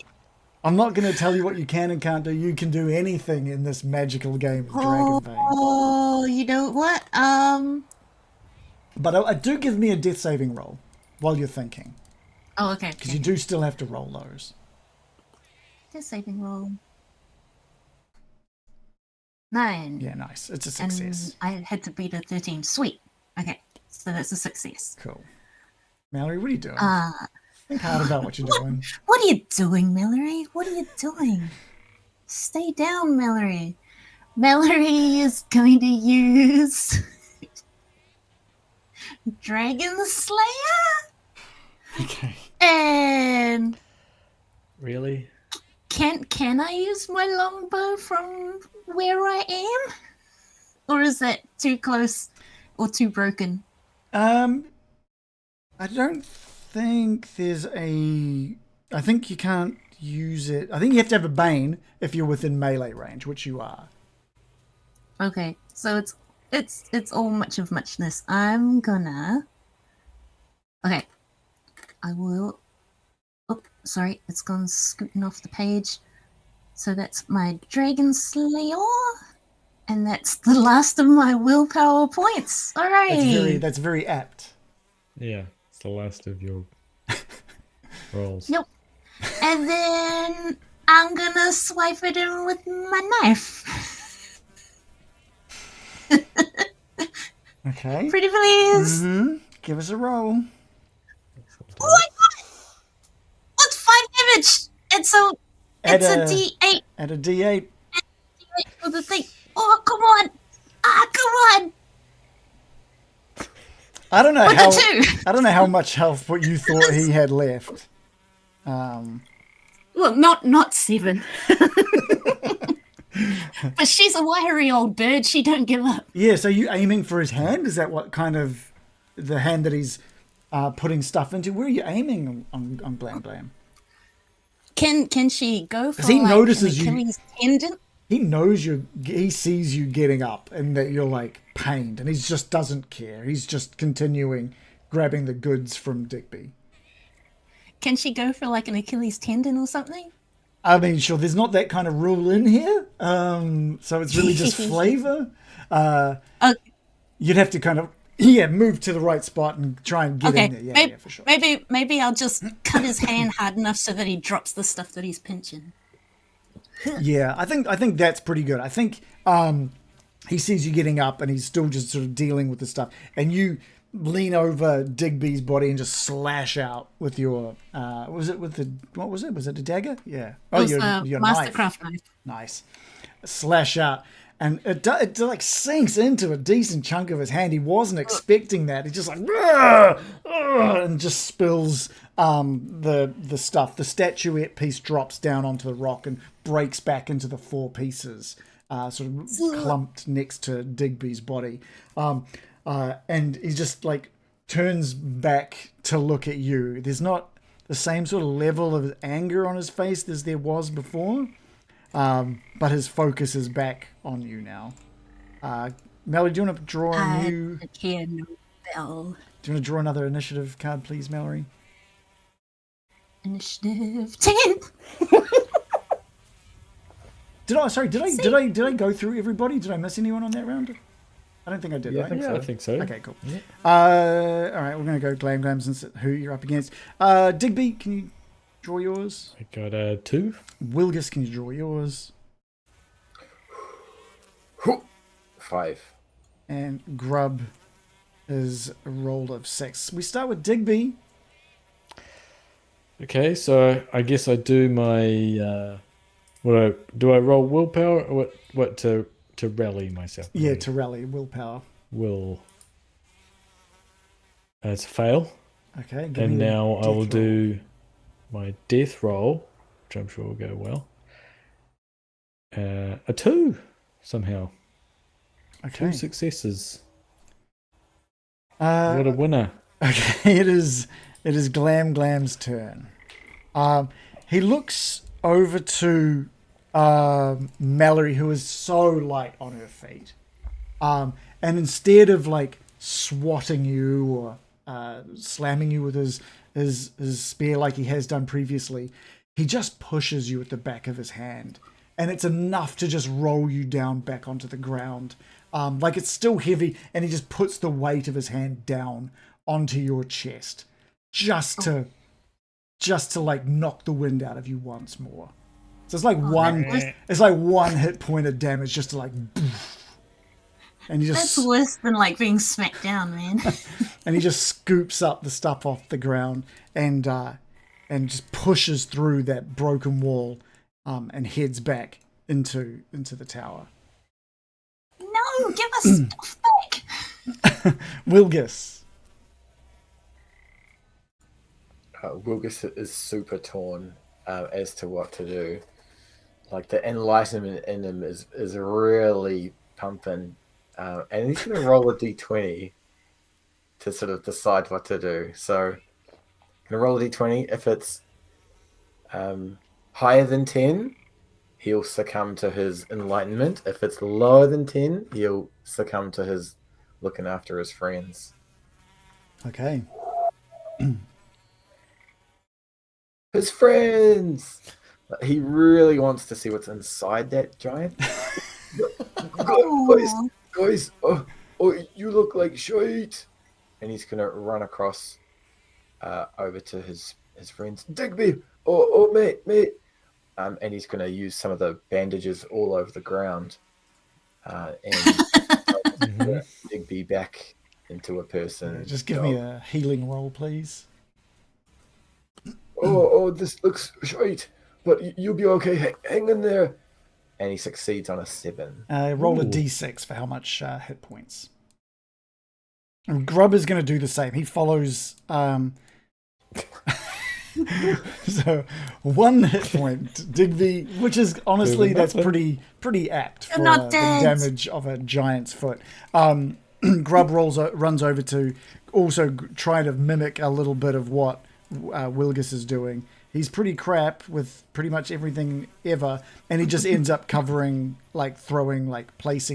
I'm not going to tell you what you can and can't do. You can do anything in this magical game of Dragonbane. Oh, you know what? But do give me a death saving roll while you're thinking. Oh, okay. Because you do still have to roll those. Death saving roll. 9. Yeah, nice. It's a success. And I had to beat a 13. Sweet. Okay, so that's a success. Cool. Mallory, what are you doing? Think hard about what you're doing. What are you doing, Mallory? What are you doing? Stay down, Mallory. Mallory is going to use Dragon Slayer. Okay. And Really? can I use my longbow from where I am? Or is that too close or too broken? I don't think there's a... I think you can't use it. I think you have to have a Bane if you're within melee range, which you are. Okay, so it's all much of muchness. I'm gonna... Okay. I will... Oh, sorry, it's gone scooting off the page. So that's my Dragon Slayer. And that's the last of my willpower points. All right. That's very apt. Yeah, it's the last of your rolls. Nope. And then I'm gonna swipe it in with my knife. Okay. Pretty please. Mm-hmm. Give us a roll. Oh my god! What's 5 damage? And so it's a D8. At a D8. D8 for the thing. Oh, come on! Come on! I don't know With how. the 2. I don't know how much health what you thought he had left. Well, not 7. But she's a wiry old bird. She don't give up. Yeah. So you aiming for his hand? Is that what kind of the hand that he's putting stuff into? Where are you aiming on Blam Blam? Can she go for he like notices an you- Achilles tendon? he knows he sees you getting up and that you're like pained, and he just doesn't care. He's just continuing grabbing the goods from Digby. Can she go for like an Achilles tendon or something? I mean, sure, there's not that kind of rule in here, so it's really just flavor. Okay. You'd have to kind of move to the right spot and try and get in there. Yeah, for sure. Maybe I'll just cut his hand hard enough so that he drops the stuff that he's pinching. Yeah, I think that's pretty good. I think he sees you getting up and he's still just sort of dealing with the stuff, and you lean over Digby's body and just slash out with your what was it? Was it a dagger? Yeah. Oh, It was your Mastercraft knife. Nice. Slash out. And it like sinks into a decent chunk of his hand. He wasn't expecting that. He just like and just spills the stuff. The statuette piece drops down onto the rock and breaks back into the 4 pieces, sort of clumped next to Digby's body. And he just like turns back to look at you. There's not the same sort of level of anger on his face as there was before. But his focus is back on you now. Mallory, do you want to draw a new... I hear no bell. Do you want to draw another initiative card, please, Mallory? Initiative 10. Did I go through everybody? Did I miss anyone on that round? I don't think I did, right? I think so. Okay, cool. Yeah. All right, we're going to go Glam since who you're up against. Digby, can you draw yours? I got 2. Wilgus, can you draw yours? 5. And Grub is a roll of 6. We start with Digby. Okay, so I guess I do my do I roll willpower or what to rally myself? Yeah, to rally willpower. It's a fail. Okay, and now I will do my death roll, which I'm sure will go well. A 2 somehow. Okay. 2 successes. What a winner. Okay, it is Glam's turn. He looks over to Mallory, who is so light on her feet. And instead of like swatting you or slamming you with his spear like he has done previously, he just pushes you at the back of his hand. And it's enough to just roll you down back onto the ground. Like it's still heavy, and he just puts the weight of his hand down onto your chest. Just to like knock the wind out of you once more. So it's like one hit point of damage just to like and you just That's worse than like being smacked down, man. and he just scoops up the stuff off the ground and just pushes through that broken wall and heads back into the tower. No, give us stuff back. Wilgus. Wilgus is super torn as to what to do. Like the enlightenment in him is really pumping, and he's going to roll a d20 to sort of decide what to do. So, I'm going to roll a d20. If it's higher than 10, he'll succumb to his enlightenment. If it's lower than 10, he'll succumb to his looking after his friends. Okay. His friends! He really wants to see what's inside that giant. Guys, oh, you look like shite. And he's going to run across over to his friends. Digby! Oh, mate. And he's going to use some of the bandages all over the ground. And Digby back into a person. Yeah, just give me a healing roll, please. Oh, this looks shite, but you'll be okay. Hang in there. And he succeeds on a 7. Roll a d6 for how much hit points. And Grub is going to do the same. He follows... so 1 hit point, Digby, which is honestly that's pretty apt for the damage of a giant's foot. Grub runs over to also try to mimic a little bit of what Wilgus is doing. He's pretty crap with pretty much everything ever, and he just ends up placing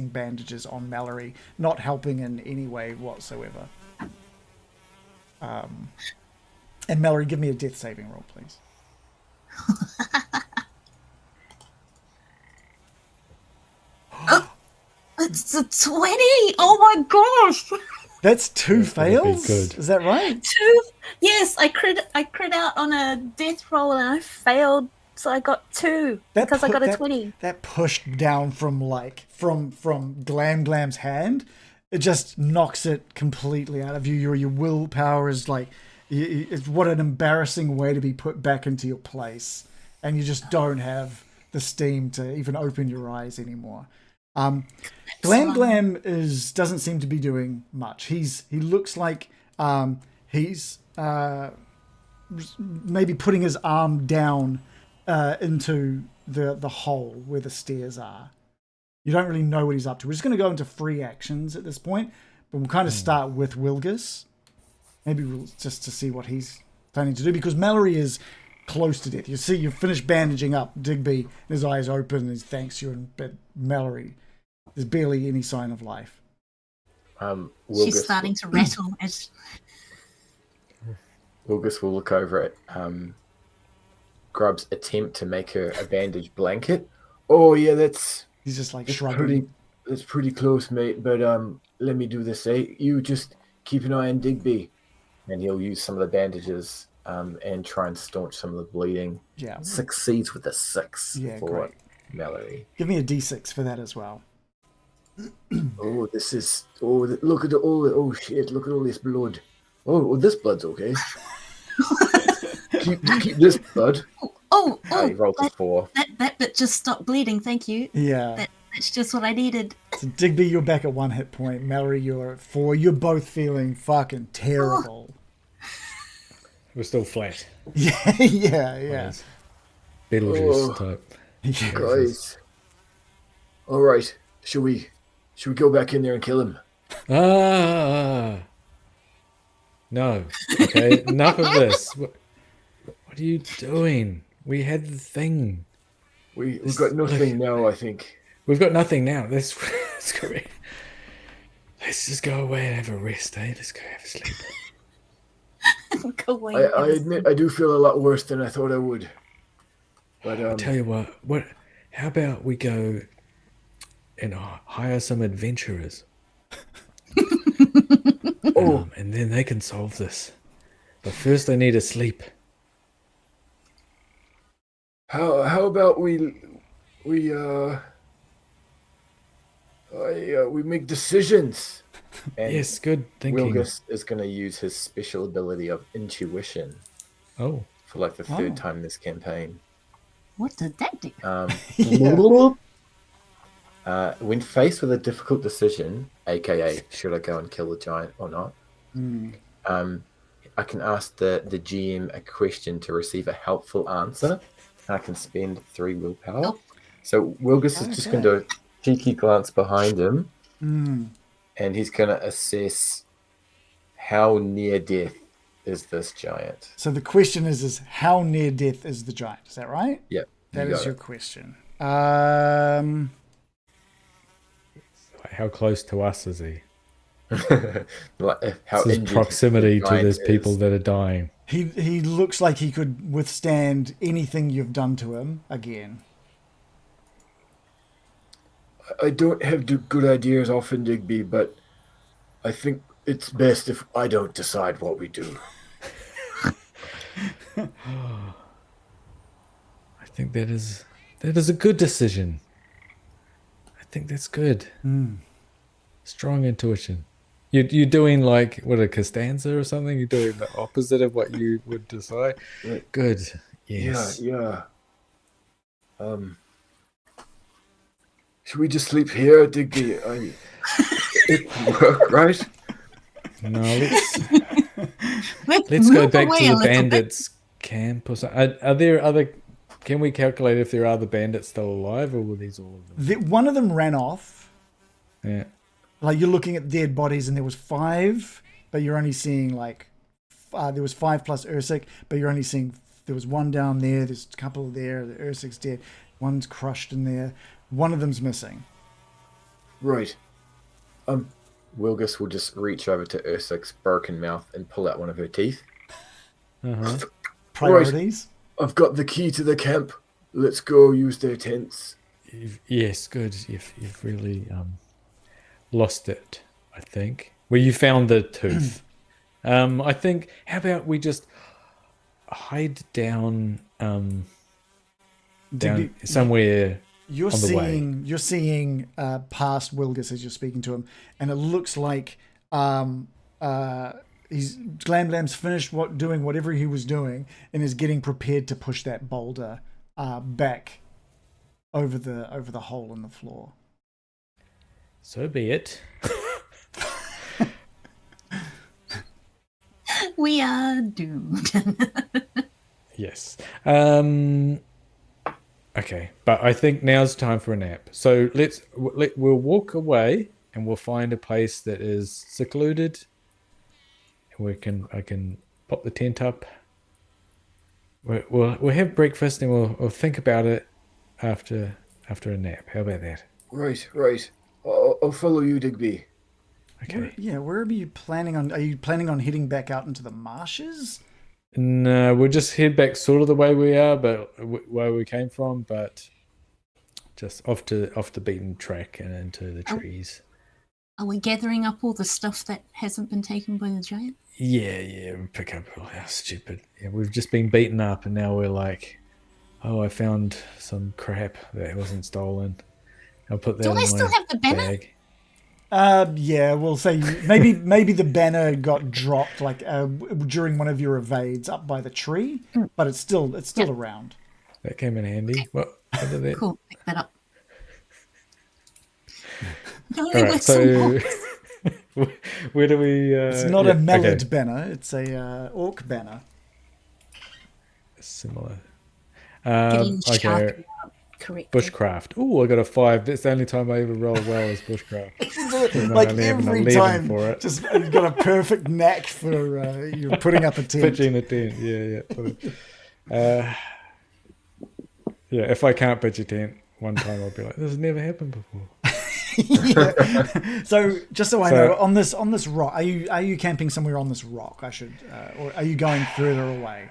bandages on Mallory, not helping in any way whatsoever. And Mallory, give me a death saving roll, please. It's a 20. Oh my gosh. That's two That's gonna be fails? good. Is that right? 2. Yes, I crit out on a death roll and I failed, so I got 2 because I got a 20. That pushed down from Glam Glam's hand. It just knocks it completely out of you. Your willpower is like, it's what an embarrassing way to be put back into your place, and you just don't have the steam to even open your eyes anymore. Glam doesn't seem to be doing much. He looks like he's maybe putting his arm down into the hole where the stairs are. You don't really know what he's up to. We're just going to go into free actions at this point, but we'll kind of start with Wilgus. Maybe we'll just to see what he's planning to do, because Mallory is close to death. You see, you've finished bandaging up Digby, his eyes open, and he thanks you, but Mallory, there's barely any sign of life. She's starting to rattle as Wilgus will look over at Grub's attempt to make her a bandage blanket. Oh yeah, He's just like shrugging. That's pretty close, mate. But let me do this. You just keep an eye on Digby, and he'll use some of the bandages and try and staunch some of the bleeding. Yeah. Succeeds with a 6 for great. Mallory. Give me a d6 for that as well. Oh, this is. Oh, look at all. Oh shit! Look at all this blood. Oh, this blood's okay. keep this blood. Oh, He rolled a 4. that bit just stopped bleeding, thank you. Yeah. That's just what I needed. So Digby, you're back at 1 hit point. Mallory, you're at 4. You're both feeling fucking terrible. We're still flat. Yeah. Beetlejuice type. Yeah. Guys. All right. Should we go back in there and kill him? No. Okay, enough of this. What are you doing? We had the thing. We've got nothing now, I think. We've got nothing now. Let's just go away and have a rest, eh? Let's go have a sleep. Go away. I admit I do feel a lot worse than I thought I would. But I'll tell you what. How about we go and hire some adventurers? And then they can solve this. But first, they need to sleep. how about we make decisions? And Yes, good thinking. Wilgus is going to use his special ability of intuition Oh, for like the third time this campaign. What did that do? When faced with a difficult decision, aka should I go and kill the giant or not, I can ask the GM a question to receive a helpful answer. And I can spend 3 willpower. Oh. So Wilgus is just going to do a cheeky glance behind him, and he's going to assess how near death is this giant. So the question is how near death is the giant? Is that right? Yep. That you is got your it. question. how close to us is he? Like, how This is injured proximity the to giant these is. people that are dying. He looks like he could withstand anything you've done to him again. I don't have good ideas often, Digby, but I think it's best if I don't decide what we do. I think that is a good decision. I think that's good. Strong intuition. You're doing like what, a Costanza or something? You're doing the opposite of what you would decide. Right. Good. Yes. Yeah. Should we just sleep here, Digby? It work, right? No, let's go back to the bandits camp or something. Are there other? Can we calculate if there are other bandits still alive, or were these all of them? One of them ran off. Yeah. Like, you're looking at dead bodies and there was 5, but you're only seeing like there was 5 plus Ursik, but you're only seeing there was one down there. There's a couple there. The Ursik's dead. One's crushed in there. One of them's missing. Right. Wilgus will just reach over to Ursik's broken mouth and pull out one of her teeth. Priorities. Right. I've got the key to the camp. Let's go use their tents. Yes, good. You've really lost it, I think. Well, you found the tooth. I think, how about we just hide down somewhere You're on the way. You're seeing past Wilgus as you're speaking to him, and it looks like he's Glam's finished doing whatever he was doing and is getting prepared to push that boulder back over the hole in the floor. So be it. We are doomed. Yes. Okay, but I think now's time for a nap. So we'll walk away and we'll find a place that is secluded. And I can pop the tent up. We'll have breakfast and we'll think about it after a nap. How about that? Right. I'll follow you, Digby. Okay. Where are you planning on? Are you planning on heading back out into the marshes? No, we'll just head back sort of the way we are, but where we came from, but just off the beaten track and into the trees. Are we gathering up all the stuff that hasn't been taken by the giant? Yeah, we pick up all our stupid. Yeah, we've just been beaten up, and now we're like, oh, I found some crap that wasn't stolen. I'll put that Do in I my still have the banner? bag. We'll say maybe the banner got dropped during one of your evades up by the tree, but it's still around. That came in handy. What did that? Cool, pick that up. All right, so where do we? It's not a mellid banner; it's a orc banner. Similar. Getting Okay. sharpened up correctly. Bushcraft. Oh, I got a 5. That's the only time I ever roll well is bushcraft. Like I only have an every 11 time, for it. just you've got a perfect knack for you're putting up a tent. Pitching a tent. Yeah. Yeah, if I can't pitch a tent, one time I'll be like, this has never happened before. Yeah. So just so I know, on this rock, are you camping somewhere on this rock? Or are you going further away?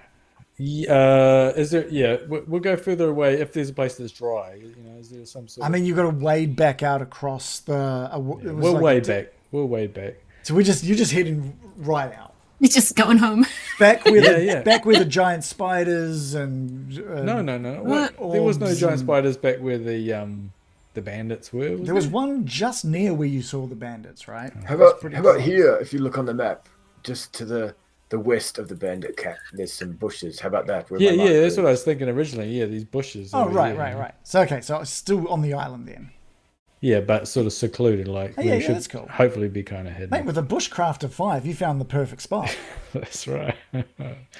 Is there? Yeah, we'll go further away if there's a place that's dry. Is there some sort? I mean, you've got to wade back out across the. We'll wade back. We'll wade back. So you're just heading right out. You're just going home. Back where back where the giant spiders and No. There was no giant spiders back where the bandits were. There was one just near where you saw the bandits, right? How about here? If you look on the map, just to the west of the bandit camp, there's some bushes. How about that? That's what I was thinking originally. Yeah, these bushes. Oh, right. So so it's still on the island then. Yeah, but sort of secluded. Like we should that's cool. Hopefully be kind of hidden. Mate, with a bushcraft of 5, you found the perfect spot. That's right.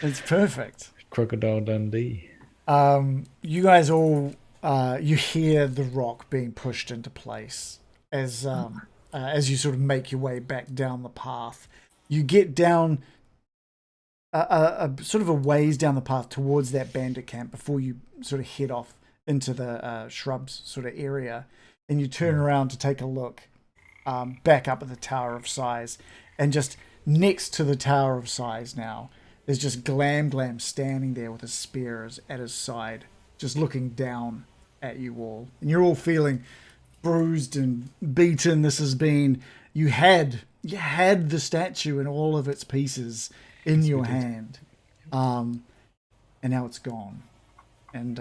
It's perfect. Crocodile Dundee. You guys all you hear the rock being pushed into place as you sort of make your way back down the path. You get down a sort of a ways down the path towards that bandit camp before you sort of head off into the shrubs sort of area, and you turn around to take a look back up at the Tower of Size, and just next to the Tower of Size now is just Glam standing there with his spears at his side, just looking down at you all, and you're all feeling bruised and beaten. This has been you had the statue in all of its pieces in your hand, and now it's gone. And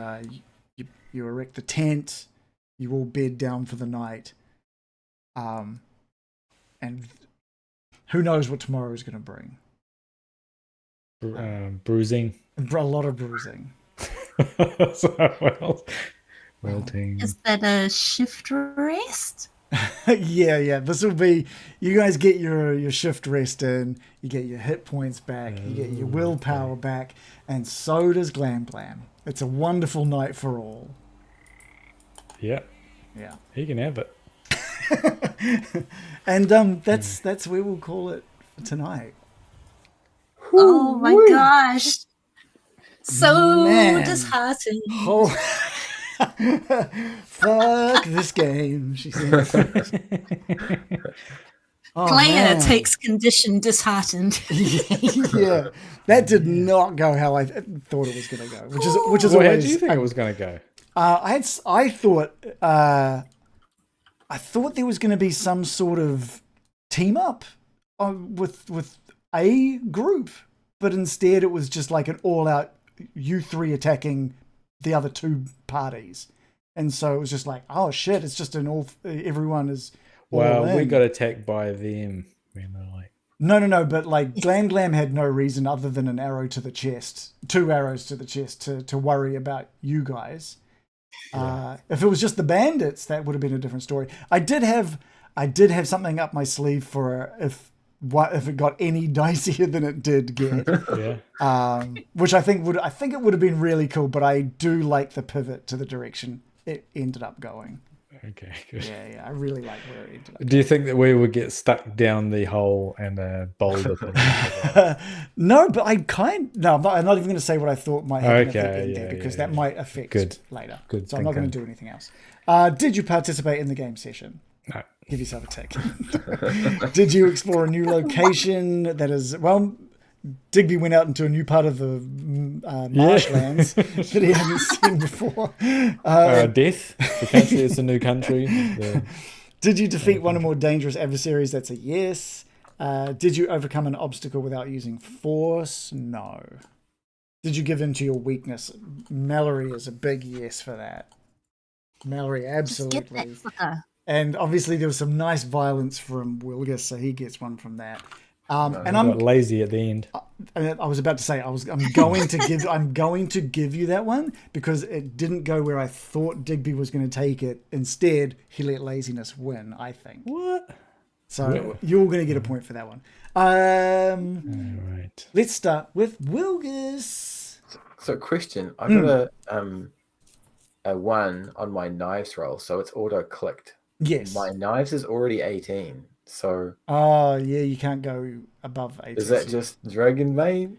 you erect the tent, you all bed down for the night, and who knows what tomorrow is going to bring. Bruising. A lot of bruising. Well team. Is that a shift rest? Yeah. This will be. You guys get your shift rest in. You get your hit points back. You get your willpower back, and so does Glam. It's a wonderful night for all. Yeah. He can have it. And that's where we'll call it for tonight. Oh my gosh. So Man. disheartening. Oh. Fuck this game, she says. Oh, Player man. takes condition disheartened. Yeah, that did not go how I thought it was going to go, which is Well, how always. do you think it was going to go? I thought there was going to be some sort of team up with a group, but instead it was just like an all out you three attacking the other two parties, and so it was just like, oh shit, it's just everyone is. Well, we got attacked by them. No, but like Glam had no reason other than an arrow to the chest, 2 arrows to the chest to worry about you guys. Yeah. If it was just the bandits, that would have been a different story. I did have something up my sleeve for if it got any dicier than it did get. Yeah. Which I think it would have been really cool, but I do like the pivot to the direction it ended up going. Okay, good. Yeah, I really like where it ended up. Do you think that we would get stuck down the hole and a boulder? No, but I'm not even going to say what I thought might happen at the end there, because that might affect later. Good. So I'm not going to do anything else. Did you participate in the game session? No. Give yourself a tick. Did you explore a new location that is, well, Digby went out into a new part of the marshlands that he hadn't seen before. Death. The country is a new country. Did you defeat one or more dangerous adversaries? That's a yes. Did you overcome an obstacle without using force? No. Did you give in to your weakness? Mallory is a big yes for that. Mallory, absolutely. Just get that fucker. And obviously there was some nice violence from Wilgus, so he gets one from that. And I'm lazy at the end. I was about to say I'm going to give you that one because it didn't go where I thought Digby was going to take it. Instead, he let laziness win, I think. What? So you're going to get a point for that one. Right. Let's start with Wilgus. So question, I got a 1 on my knives roll, so it's auto clicked. Yes. My knives is already 18. So oh yeah, you can't go above 18. Is that just Dragonbane?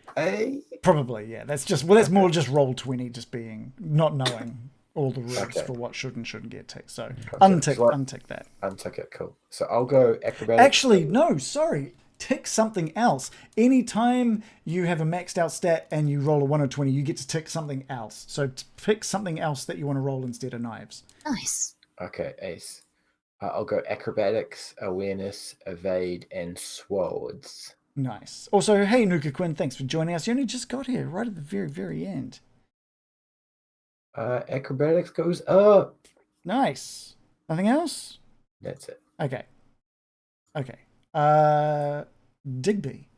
Probably, yeah. That's more just roll 20, just being not knowing all the rules for what should and shouldn't get ticked. So untick that. Untick it, cool. So I'll go acrobatics. Actually, no, sorry. Tick something else. Anytime you have a maxed out stat and you roll a 1 or 20, you get to tick something else. So pick something else that you want to roll instead of knives. Nice. Okay, ace. I'll go acrobatics, awareness, evade, and swords. Nice. Also, hey, Nuka Quinn, thanks for joining us. You only just got here right at the very, very end. Acrobatics goes up. Nice. Nothing else? That's it. Okay. Digby.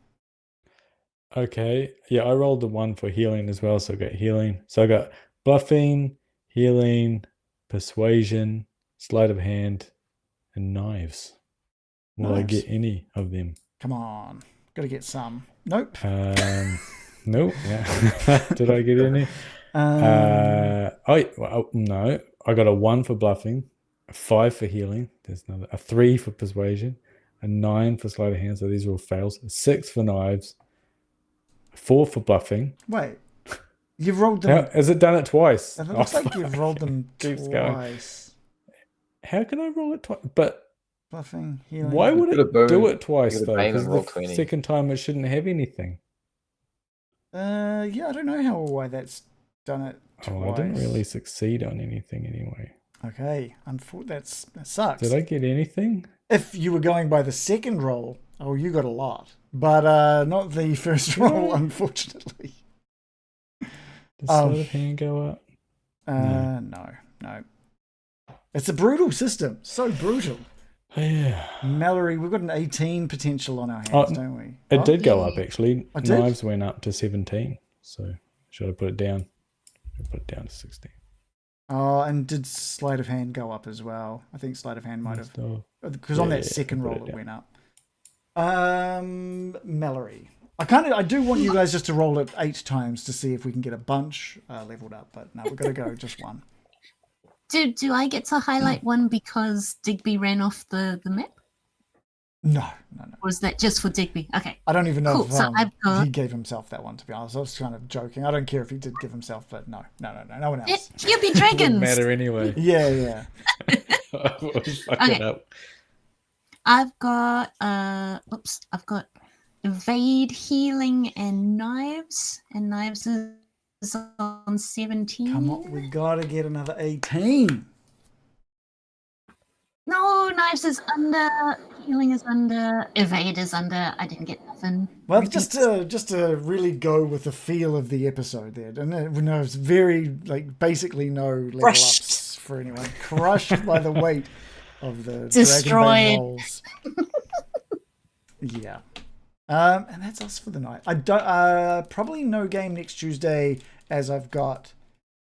Okay. Yeah, I rolled the 1 for healing as well, so I got healing. So I got bluffing, healing, persuasion, sleight of hand, and knives. Will I get any of them? Come on. Got to get some. Nope. Nope. Yeah. Did I get any? No. I got a 1 for bluffing, a 5 for healing. There's another, a 3 for persuasion, a 9 for sleight of hand. So these are all fails. A 6 for knives, a 4 for bluffing. Wait. You've rolled them. Has it done it twice? It looks like you've rolled them twice. Going. How can I roll it twice? But bluffing, healing. Why would it do it twice though? Because the 20. second time it shouldn't have anything. Yeah, I don't know why that's done it twice. Oh, I didn't really succeed on anything anyway. Okay, that sucks. Did I get anything? If you were going by the second roll, you got a lot, but not the first roll, unfortunately. Does sleight of hand go up? No. It's a brutal system. So brutal. Yeah. Mallory, we've got an 18 potential on our hands, don't we? It did go up, actually. I did? Knives went up to 17. So should I put it down? I'll put it down to 16. Oh, and did sleight of hand go up as well? I think sleight of hand might have. Because on that second roll, it went up. Mallory. I do want you guys just to roll it 8 times to see if we can get a bunch leveled up, but no, we've got to go just 1. Do I get to highlight one because Digby ran off the map? No. Or is that just for Digby? Okay. I don't even know Cool, if so I've got- he gave himself that one, to be honest. I was kind of joking. I don't care if he did give himself, but no one else. You'd be It wouldn't dragons. matter anyway. Yeah. I was fucking Okay. up. I've got evade, healing, and knives. And knives is on 17. Come on, we gotta get another 18. No, knives is under, healing is under, evade is under. I didn't get nothing. Well, Repeats. just to really go with the feel of the episode there, and it's very basically no level Crushed. ups for anyone. Crushed by the weight of the Destroyed. Dragonbane rolls. Yeah. And that's us for the night. I don't probably no game next Tuesday, as I've got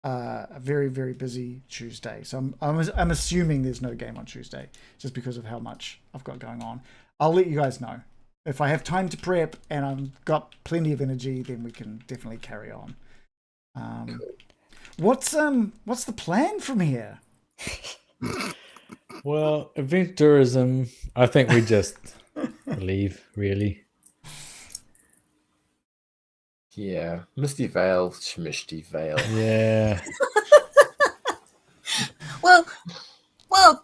a very, very busy Tuesday. So I'm assuming there's no game on Tuesday, just because of how much I've got going on. I'll let you guys know. If I have time to prep and I've got plenty of energy, then we can definitely carry on. What's the plan from here? Well, event tourism, I think we just leave, really. Yeah. Misty Vale, Schmishty Vale. Yeah. Well,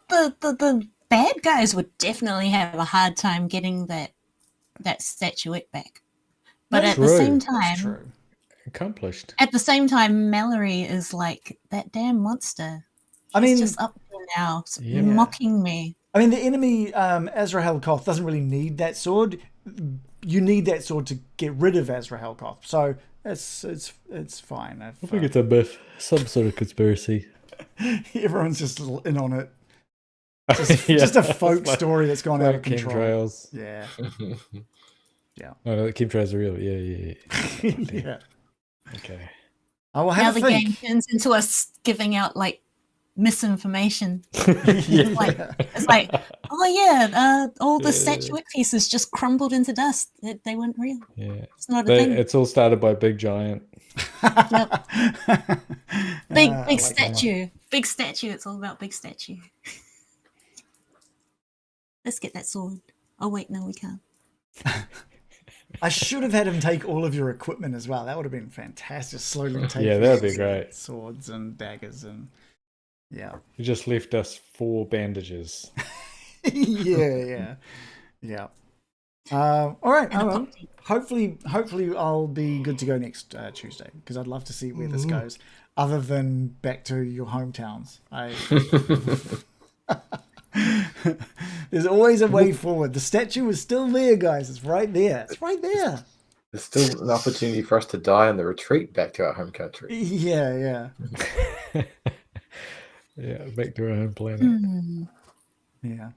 the bad guys would definitely have a hard time getting that statuette back. But That's at the true. same That's time, true. Accomplished. at the same time, Mallory is like that damn monster. I He's mean, just up there now, Yeah. mocking me. I mean, the enemy, Azra Helkoth, doesn't really need that sword. You need that sword to get rid of Azra Helkoth. So it's fine. I think it's a myth, some sort of conspiracy. Everyone's just in on it. Yeah, Just a it's folk like- story that's gone out of Like control. chemtrails. Yeah. No, the chemtrails are real. Yeah. Yeah. Okay. I will Now have the a think. game turns into us giving out like misinformation. Yeah. It's like, oh yeah, all the statuette pieces just crumbled into dust. They weren't real. Yeah. It's not a thing. It's all started by Big Giant. Yep. Big I like that statue. Big statue. It's all about big statue. Let's get that sword. Oh wait, no, we can't. I should have had him take all of your equipment as well. That would have been fantastic. Slowly take Yeah, that'd be great. swords and daggers and yeah. You just left us 4 bandages. yeah. All right. And a Well, puppy. hopefully I'll be good to go next Tuesday, because I'd love to see where this goes. Other than back to your hometowns, there's always a way forward. The statue is still there, guys. It's right there. It's right there. There's still an opportunity for us to die on the retreat back to our home country. Yeah. Yeah, back to our home planet. Hmm. Yeah.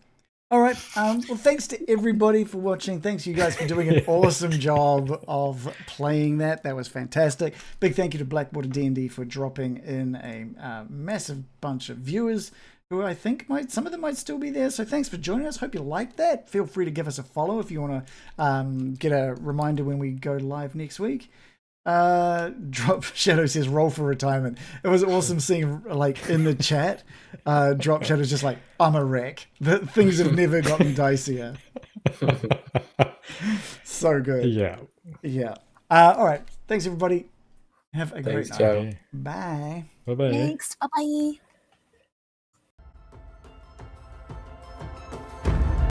All right. Well, thanks to everybody for watching. Thanks you guys for doing an awesome job of playing that. That was fantastic. Big thank you to Blackwater D&D for dropping in a massive bunch of viewers who I think some of them might still be there. So thanks for joining us. Hope you liked that. Feel free to give us a follow if you want to get a reminder when we go live next week. Drop Shadow says roll for retirement. It was awesome seeing like in the chat Drop Shadow's just like, I'm a wreck. The things have never gotten dicier. So good. Yeah. All right, thanks everybody, have a great Thanks, night. Joe. Bye. Bye-bye. Thanks. Bye bye.